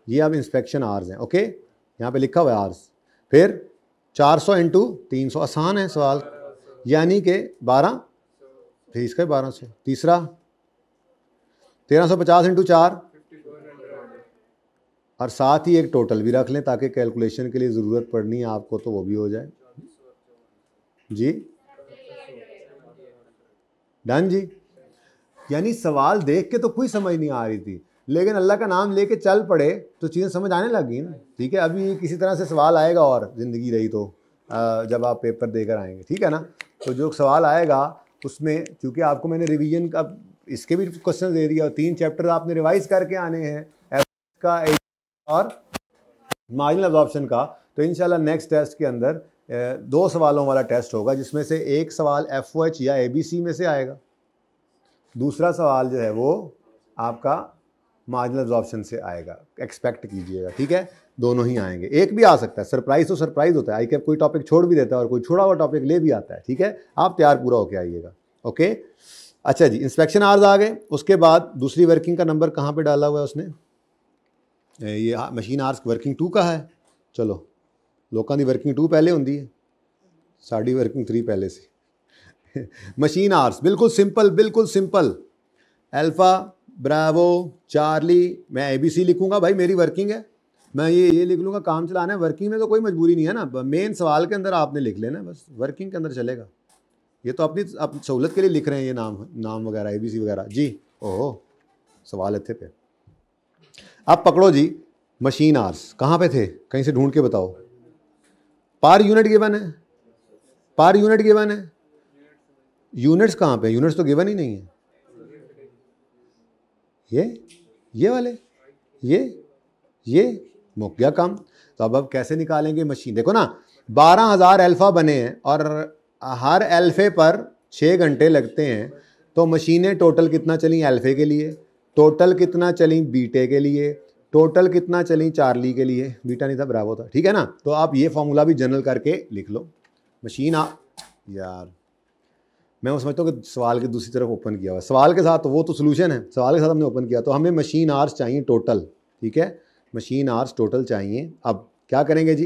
ये अब इंस्पेक्शन आवर्स हैं, ओके, यहाँ पे लिखा हुआ है आवर्स। फिर 400 इंटू 300, आसान है सवाल, यानी कि 12, फिर इसका 1200, तीसरा 1350 इंटू 4, और साथ ही एक टोटल भी रख लें ताकि कैलकुलेशन के लिए ज़रूरत पड़नी है आपको तो वो भी हो जाए जी। डन जी। यानी सवाल देख के तो कोई समझ नहीं आ रही थी, लेकिन अल्लाह का नाम लेके चल पड़े तो चीज़ें समझ आने लगी ना, ठीक है। अभी किसी तरह से सवाल आएगा और ज़िंदगी रही तो जब आप पेपर देकर आएंगे, ठीक है ना। तो जो सवाल आएगा उसमें क्योंकि आपको मैंने रिवीजन का इसके भी क्वेश्चन दे दिया, 3 चैप्टर आपने रिवाइज करके आने हैं, एफ का और मार्जिनल अब्जॉर्प्शन का। तो इंशाल्लाह नेक्स्ट टेस्ट के अंदर 2 सवालों वाला टेस्ट होगा, जिसमें से एक सवाल FOH या ABC में से आएगा, दूसरा सवाल जो है वो आपका मार्जिनल एब्जॉर्प्शन से आएगा, एक्सपेक्ट कीजिएगा, ठीक है। दोनों ही आएंगे, एक भी आ सकता है, सरप्राइज तो सरप्राइज होता है, आई कैप कोई टॉपिक छोड़ भी देता है और कोई छोड़ा हुआ टॉपिक ले भी आता है, ठीक है। आप तैयार पूरा होके आइएगा, ओके। अच्छा जी, इंस्पेक्शन आवर्स आ गए। उसके बाद दूसरी वर्किंग का नंबर कहाँ पे डाला हुआ है उसने, ये मशीन आवर्स वर्किंग 2 का है। चलो, लोगों की वर्किंग 2 पहले होंगी है, साड़ी वर्किंग 3 पहले से। मशीन आवर्स बिल्कुल सिंपल, बिल्कुल सिंपल। अल्फ़ा, ब्रावो, चार्ली, मैं ABC लिखूंगा, भाई मेरी वर्किंग है, मैं ये लिख लूँगा, काम चलाना है। वर्किंग में तो कोई मजबूरी नहीं है ना, मेन सवाल के अंदर आपने लिख लेना, बस वर्किंग के अंदर चलेगा। ये तो अपनी सहूलत के लिए लिख रहे हैं ये नाम वगैरह ABC वगैरह जी। ओहो, सवाल इतने पे। अब पकड़ो जी, मशीन आवर्स कहाँ पे थे, कहीं से ढूंढ के बताओ। पर यूनिट गिवन है, पर यूनिट गिवन है, यूनिट्स कहाँ पे, यूनिट्स तो गिवन ही नहीं है। ये वाले, ये मुक गया काम। तो अब कैसे निकालेंगे मशीन, देखो ना 12,000 अल्फ़ा बने हैं और हर अल्फ़े पर 6 घंटे लगते हैं, तो मशीनें टोटल कितना चली अल्फ़े के लिए, टोटल कितना चली बीटे के लिए, टोटल कितना चली चार्ली के लिए, बीटा नहीं था ब्रावो था, ठीक है ना। तो आप ये फॉर्मूला भी जनरल करके लिख लो। मशीन यार मैं समझता हूँ कि सवाल की दूसरी तरफ ओपन किया हुआ है, सवाल के साथ तो वो तो सोल्यूशन है, सवाल के साथ हमने ओपन किया। तो हमें मशीन आवर्स चाहिए टोटल, ठीक है, मशीन आवर्स टोटल चाहिए। अब क्या करेंगे जी,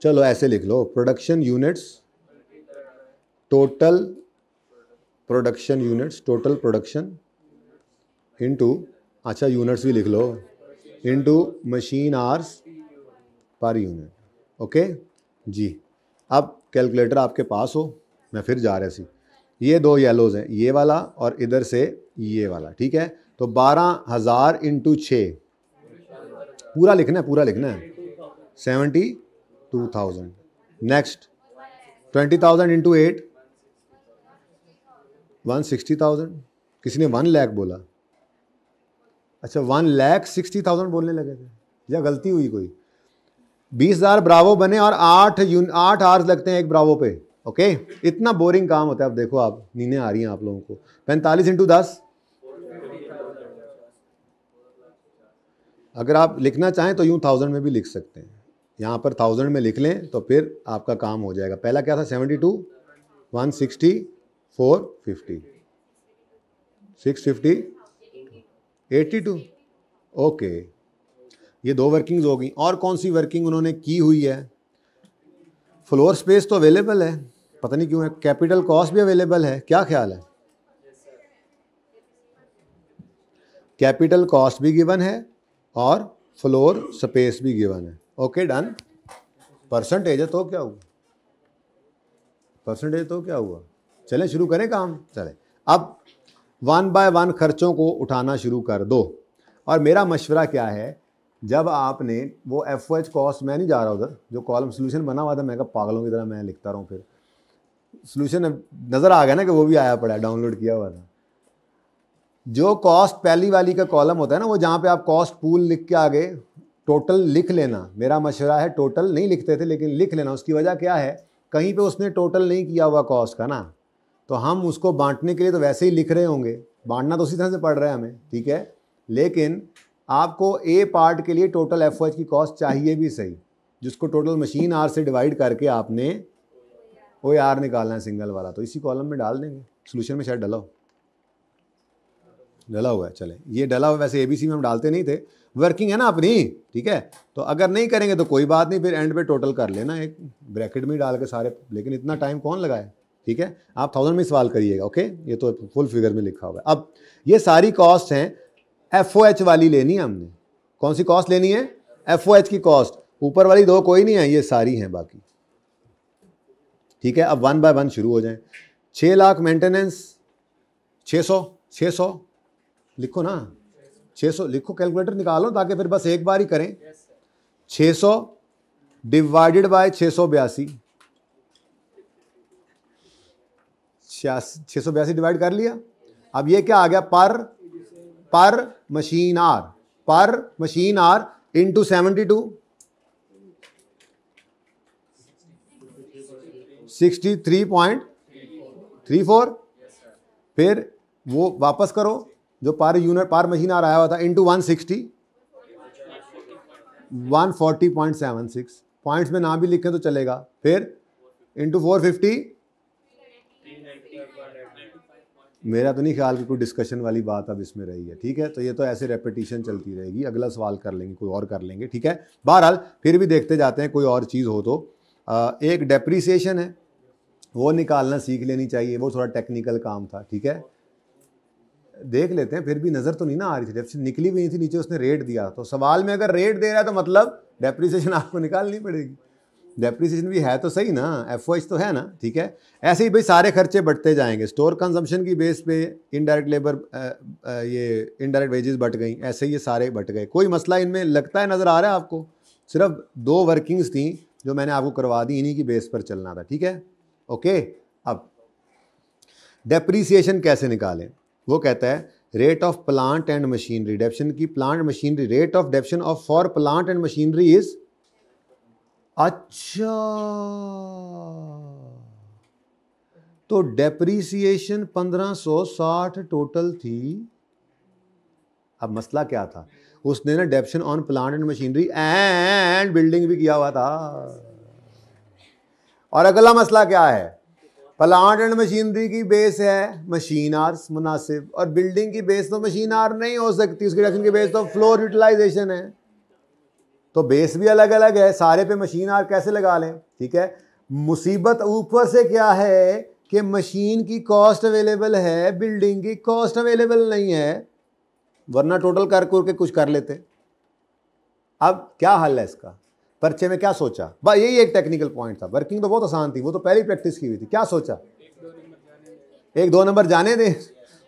चलो ऐसे लिख लो, production units, total production units, total production into, अच्छा यूनिट्स भी लिख लो, into machine hours per unit, okay जी। अब कैलकुलेटर आपके पास हो, मैं फिर जा रहा सी, ये 2 येलोज हैं, ये वाला और इधर से ये वाला, ठीक है। तो 12,000 इंटू 6, पूरा लिखना है, पूरा लिखना है, 72,000। Next 20,000 into 8, 160,000। किसी ने 1 लाख बोला, अच्छा 1,60,000 बोलने लगे थे, या गलती हुई कोई। 20,000 ब्रावो बने और 8 आवर्स लगते हैं एक ब्रावो पे, ओके। इतना बोरिंग काम होता है। अब देखो आप, नींदें आ रही हैं आप लोगों को। 45 इंटू 10, अगर आप लिखना चाहें तो यूँ 1000 में भी लिख सकते हैं, यहाँ पर 1000 में लिख लें तो फिर आपका काम हो जाएगा। पहला क्या था, 72, 160, 450, 650, 82, ओके। ये 2 वर्किंग्स हो गई। और कौन सी वर्किंग उन्होंने की हुई है, फ्लोर स्पेस तो अवेलेबल है, पता नहीं क्यों है, कैपिटल कॉस्ट भी अवेलेबल है, क्या ख्याल है, कैपिटल कॉस्ट भी गिवन है और फ्लोर स्पेस भी गिवन है, ओके डन। परसेंटेज है तो क्या हुआ, परसेंटेज तो क्या हुआ। चलें शुरू करें काम, चले। अब 1 बाय 1 खर्चों को उठाना शुरू कर दो। और मेरा मशवरा क्या है, जब आपने वो FOH कॉस्ट, मैं नहीं जा रहा उधर, जो कॉलम सोल्यूशन बना हुआ था, मैं कहा पागलों की तरह मैं लिखता रहा हूँ, फिर सोल्यूशन नज़र आ गया ना कि वो भी आया पड़ा, डाउनलोड किया हुआ था। जो कॉस्ट पहली वाली का कॉलम होता है ना, वो जहाँ पे आप कॉस्ट पूल लिख के आगे टोटल लिख लेना। मेरा मशवरा है, टोटल नहीं लिखते थे लेकिन लिख लेना। उसकी वजह क्या है, कहीं पे उसने टोटल नहीं किया हुआ कॉस्ट का ना, तो हम उसको बांटने के लिए तो वैसे ही लिख रहे होंगे, बांटना तो उसी तरह से पड़ रहा है हमें, ठीक है। लेकिन आपको ए पार्ट के लिए टोटल FOH की कॉस्ट चाहिए भी सही, जिसको टोटल मशीन आर से डिवाइड करके आपने OAR निकालना है सिंगल वाला, तो इसी कॉलम में डाल देंगे। सोल्यूशन में शायद डला हुआ है, चले ये डला हुआ, वैसे ABC में हम डालते नहीं थे, वर्किंग है ना अपनी, ठीक है। तो अगर नहीं करेंगे तो कोई बात नहीं, फिर एंड पे टोटल कर लेना एक ब्रैकेट में डाल के सारे, लेकिन इतना टाइम कौन लगाए, ठीक है। आप 1000 में सवाल करिएगा, ओके। ये तो फुल फिगर में लिखा हुआ है। अब ये सारी कॉस्ट हैं, FOH वाली लेनी है हमने। कौन सी कॉस्ट लेनी है, FOH की कॉस्ट। ऊपर वाली 2 कोई नहीं है, ये सारी हैं बाकी, ठीक है। अब 1 बाय 1 शुरू हो जाएं। 6 लाख मेंटेनेंस, 600 लिखो ना, 600 लिखो, कैलकुलेटर निकालो ताकि फिर बस एक बार ही करें। 600 डिवाइडेड बाय 682, 682 डिवाइड कर लिया। अब ये क्या आ गया, पर मशीन आर इंटू 72, 63.34, फिर वो वापस करो जो पर यूनिट पर मशीन आ रहा हुआ था इंटू 160 140.76 पॉइंट्स में ना भी लिखें तो चलेगा, फिर इंटू 450। मेरा तो नहीं ख्याल कि कोई डिस्कशन वाली बात अब इसमें रही है, ठीक है। तो ये तो ऐसे रेपिटेशन चलती रहेगी, अगला सवाल कर लेंगे, कोई और कर लेंगे, ठीक है। बहरहाल फिर भी देखते जाते हैं, कोई और चीज़ हो तो। एक डेप्रीसिएशन है, वो निकालना सीख लेनी चाहिए, वो थोड़ा टेक्निकल काम था, ठीक है। देख लेते हैं, फिर भी नज़र तो नहीं ना आ रही थी, डेप्रीसिएशन निकली भी नहीं थी, नीचे उसने रेट दिया, तो सवाल में अगर रेट दे रहा है तो मतलब डेप्रीसिएशन आपको निकालनी पड़ेगी। डेप्रीसिएशन भी है तो सही ना, एफओएच तो है ना, ठीक है। ऐसे ही भाई सारे खर्चे बढ़ते जाएंगे, स्टोर कंजम्पशन की बेस पे इनडायरेक्ट लेबर, ये इनडायरेक्ट वेजेस बढ़ गई, ऐसे ही ये सारे बढ़ गए। कोई मसला इनमें लगता है नज़र आ रहा है आपको? सिर्फ 2 वर्किंग्स थी जो मैंने आपको करवा दी, इन्हीं की बेस पर चलना था, ठीक है, ओके। अब डेप्रीसिएशन कैसे निकालें? वो कहता है rate of plant and machinery, depreciation की plant machinery, rate of depreciation of for plant and machinery is, अच्छा तो डेप्रीसिएशन 1560 टोटल थी। अब मसला क्या था, उसने ना डेप्शन on plant and machinery and building भी किया हुआ था। और अगला मसला क्या है, प्लांट एंड मशीनरी की बेस है मशीन आर्स मुनासिब, और बिल्डिंग की बेस तो मशीन आर नहीं हो सकती, उसकी डेप्शन की बेस तो फ्लोर यूटिलाइजेशन है, तो बेस भी अलग अलग है, सारे पे मशीन आर कैसे लगा लें, ठीक है। मुसीबत ऊपर से क्या है कि मशीन की कॉस्ट अवेलेबल है, बिल्डिंग की कॉस्ट अवेलेबल नहीं है, वरना टोटल कर के कुछ कर लेते। अब क्या हल है इसका? पर्चे में क्या सोचा? बस यही एक टेक्निकल पॉइंट था, वर्किंग तो बहुत आसान थी, वो तो पहले ही प्रैक्टिस की हुई थी। क्या सोचा? 1-2 नंबर जाने दें,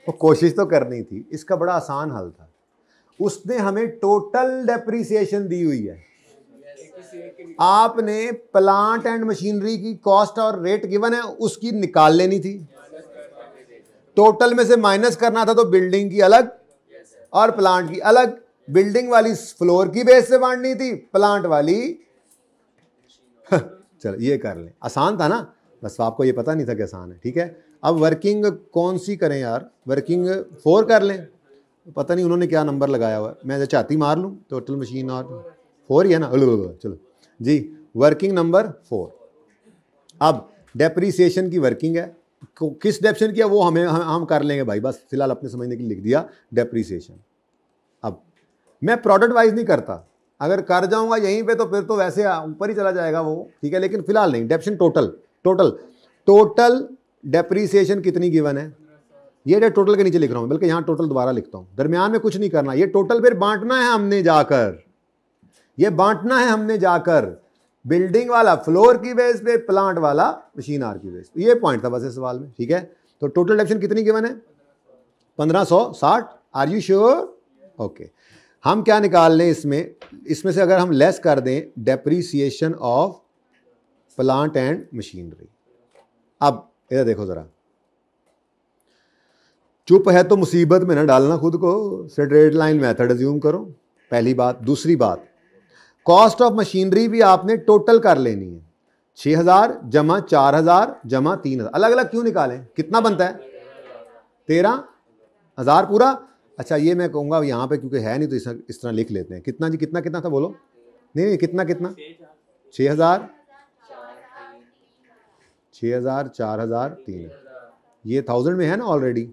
वो कोशिश तो करनी थी। इसका बड़ा आसान हल था, उसने हमें टोटल डेप्रीसिएशन दी हुई है, आपने प्लांट एंड मशीनरी की कॉस्ट और रेट गिवन है, उसकी निकाल लेनी थी, टोटल में से माइनस करना था, तो बिल्डिंग की अलग और प्लांट की अलग, बिल्डिंग वाली फ्लोर की बेस से बांटनी थी, प्लांट वाली चलो ये कर लें, आसान था ना, बस आपको ये पता नहीं था कि आसान है, ठीक है। अब वर्किंग कौन सी करें यार, वर्किंग 4 कर लें, पता नहीं उन्होंने क्या नंबर लगाया हुआ है, मैं चाहती मार लूँ, टोटल मशीन और 4 ही है ना, चलो जी, वर्किंग नंबर 4। अब डेप्रीसिएशन की वर्किंग है, किस डेप्शन की है वो हम कर लेंगे भाई, बस फिलहाल अपने समझने के लिए लिख दिया डेप्रीसिएशन। अब मैं प्रोडक्ट वाइज नहीं करता, अगर कर जाऊंगा यहीं पे तो फिर तो वैसे ऊपर ही चला जाएगा वो, ठीक है, लेकिन फिलहाल नहीं, डेप्शन टोटल डेप्रीसिएशन कितनी गिवन है, ये टोटल के नीचे लिख रहा हूं, बल्कि यहां टोटल दोबारा लिखता हूं, दरमियान में कुछ नहीं करना, ये टोटल फिर बांटना है हमने जाकर, ये बांटना है हमने जाकर, बिल्डिंग वाला फ्लोर की बेस पे, प्लांट वाला मशीन आर की बेस पे, ये पॉइंट था बस इस सवाल में, ठीक है। तो टोटल डेप्शन कितनी गिवन है? 1560। Are you sure? ओके। हम क्या निकाल लें इसमें से अगर हम लेस कर दें depreciation of plant and machinery. अब इधर देखो जरा, चुप है तो मुसीबत में ना डालना खुद को, स्ट्रेट लाइन मेथड अज्यूम करो, पहली बात। दूसरी बात, कॉस्ट ऑफ मशीनरी भी आपने टोटल कर लेनी है, 6000 जमा 4000 जमा 3000, अलग अलग क्यों निकालें, कितना बनता है? 13000 पूरा। अच्छा ये मैं कहूँगा यहाँ पे क्योंकि है नहीं तो इस तरह लिख लेते हैं, कितना जी, कितना कितना था बोलो, नहीं कितना 6000 4000 3000, ये 1000 में है ना ऑलरेडी।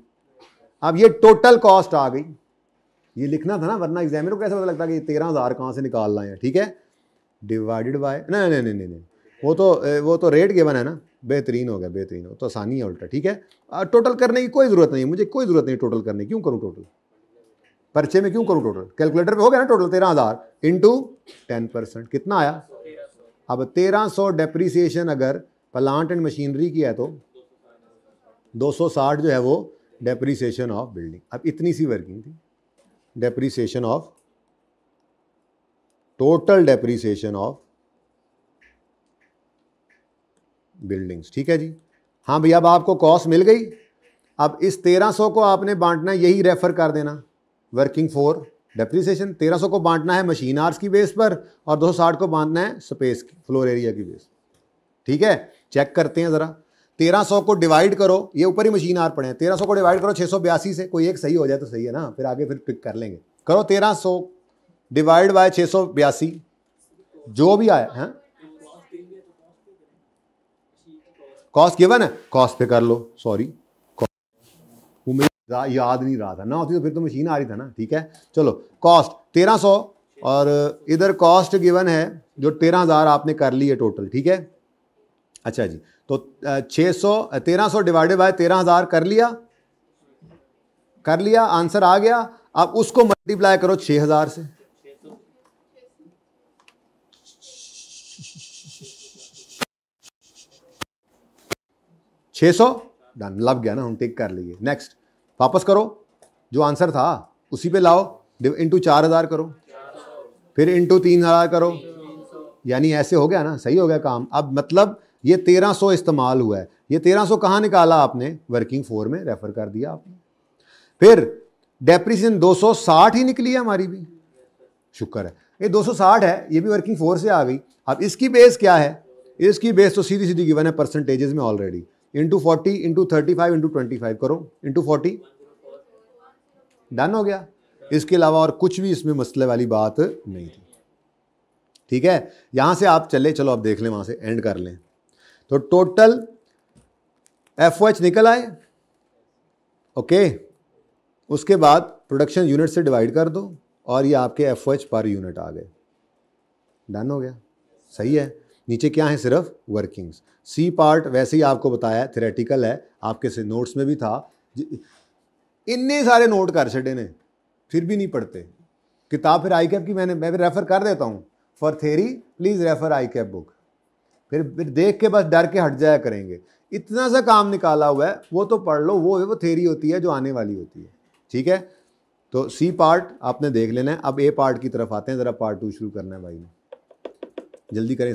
अब ये टोटल कॉस्ट आ गई, ये लिखना था ना, वरना एग्जामिनर को कैसे पता लगता कि 13000 कहाँ से निकालना है, ठीक है, डिवाइडेड बाय, नहीं वो तो रेट गिवन है ना, बेहतरीन हो गया, बेहतरीन हो तो आसानी है उल्टा, ठीक है। टोटल करने की कोई ज़रूरत नहीं, मुझे कोई ज़रूरत नहीं टोटल करने, क्यों करूँ टोटल, पर्चे में क्यों करूँ टोटल, कैलकुलेटर पे हो गया ना टोटल 13000 इंटू 10%, कितना आया? अब 1300 डेप्रीसिएशन अगर प्लांट एंड मशीनरी की है तो 260 जो है वो डेप्रीसिएशन ऑफ बिल्डिंग। अब इतनी सी वर्किंग थी, depreciation of, total depreciation of buildings, ठीक है जी। हाँ भैया अब आपको कॉस्ट मिल गई, अब इस 1300 को आपने बांटना, यही रेफर कर देना, वर्किंग 4 डेप्रीसिएशन, 1300 को बांटना है मशीन आर्स की बेस पर और 260 को बांटना है स्पेस की, फ्लोर एरिया की बेस, ठीक है। चेक करते हैं ज़रा, 1300 को डिवाइड करो, ये ऊपर ही मशीन आर पड़े हैं, 1300 को डिवाइड करो 682 से, कोई एक सही हो जाए तो सही है ना, फिर आगे फिर पिक कर लेंगे। करो 1300 डिवाइड बाय 682, जो भी आया है। कॉस्ट गिवन है, कॉस्ट पे कर लो, सॉरी वो मेरी याद नहीं रहा था ना, होती तो फिर तो मशीन आ रही था ना। ठीक है चलो, कॉस्ट 1300 और इधर कॉस्ट गिवन है जो 13,000 आपने कर ली है टोटल। ठीक है अच्छा जी, तो 1300 डिवाइडेड बाय 13,000 कर लिया, आंसर आ गया। अब उसको मल्टीप्लाई करो 6,000 से, 600 डन, लग गया ना, हम टिक कर लिए। नेक्स्ट वापस करो, जो आंसर था उसी पे लाओ, इंटू 4,000 करो, फिर इंटू 3,000 करो, यानी ऐसे हो गया ना, सही हो गया काम। अब मतलब ये 1300 इस्तेमाल हुआ है, ये 1300 कहाँ निकाला आपने, वर्किंग 4 में रेफर कर दिया आपने। फिर डेप्रिसिएशन 260 ही निकली है हमारी भी, शुक्र है, ये 260 है, ये भी वर्किंग 4 से आ गई। अब इसकी बेस क्या है, इसकी बेस तो सीधी सीधी गिवन है परसेंटेजेस में ऑलरेडी, इंटू 40 इंटू 35 इंटू 25 करो, इंटू 40, डन हो गया। इसके अलावा और कुछ भी इसमें मसले वाली बात नहीं थी। ठीक है, यहां से आप चले, चलो अब देख लें, वहां से एंड कर लें। तो टोटल FOH निकल आए, ओके, उसके बाद प्रोडक्शन यूनिट से डिवाइड कर दो और ये आपके FOH पर यूनिट आ गए, डन हो गया, सही है। नीचे क्या है, सिर्फ वर्किंग्स। सी पार्ट वैसे ही आपको बताया, थ्योरेटिकल है, आपके से नोट्स में भी था। इतने सारे नोट कर छड़े ने, फिर भी नहीं पढ़ते किताब। फिर ICAP की मैं भी रेफर कर देता हूँ, for theory please refer ICAP book, फिर देख के बस डर के हट जाया करेंगे। इतना सा काम निकाला हुआ है, वो तो पढ़ लो, वो थेरी होती है जो आने वाली होती है। ठीक है, तो सी पार्ट आपने देख लेना है। अब A पार्ट की तरफ आते हैं, ज़रा पार्ट 2 शुरू करना है भाई ने, जल्दी करें।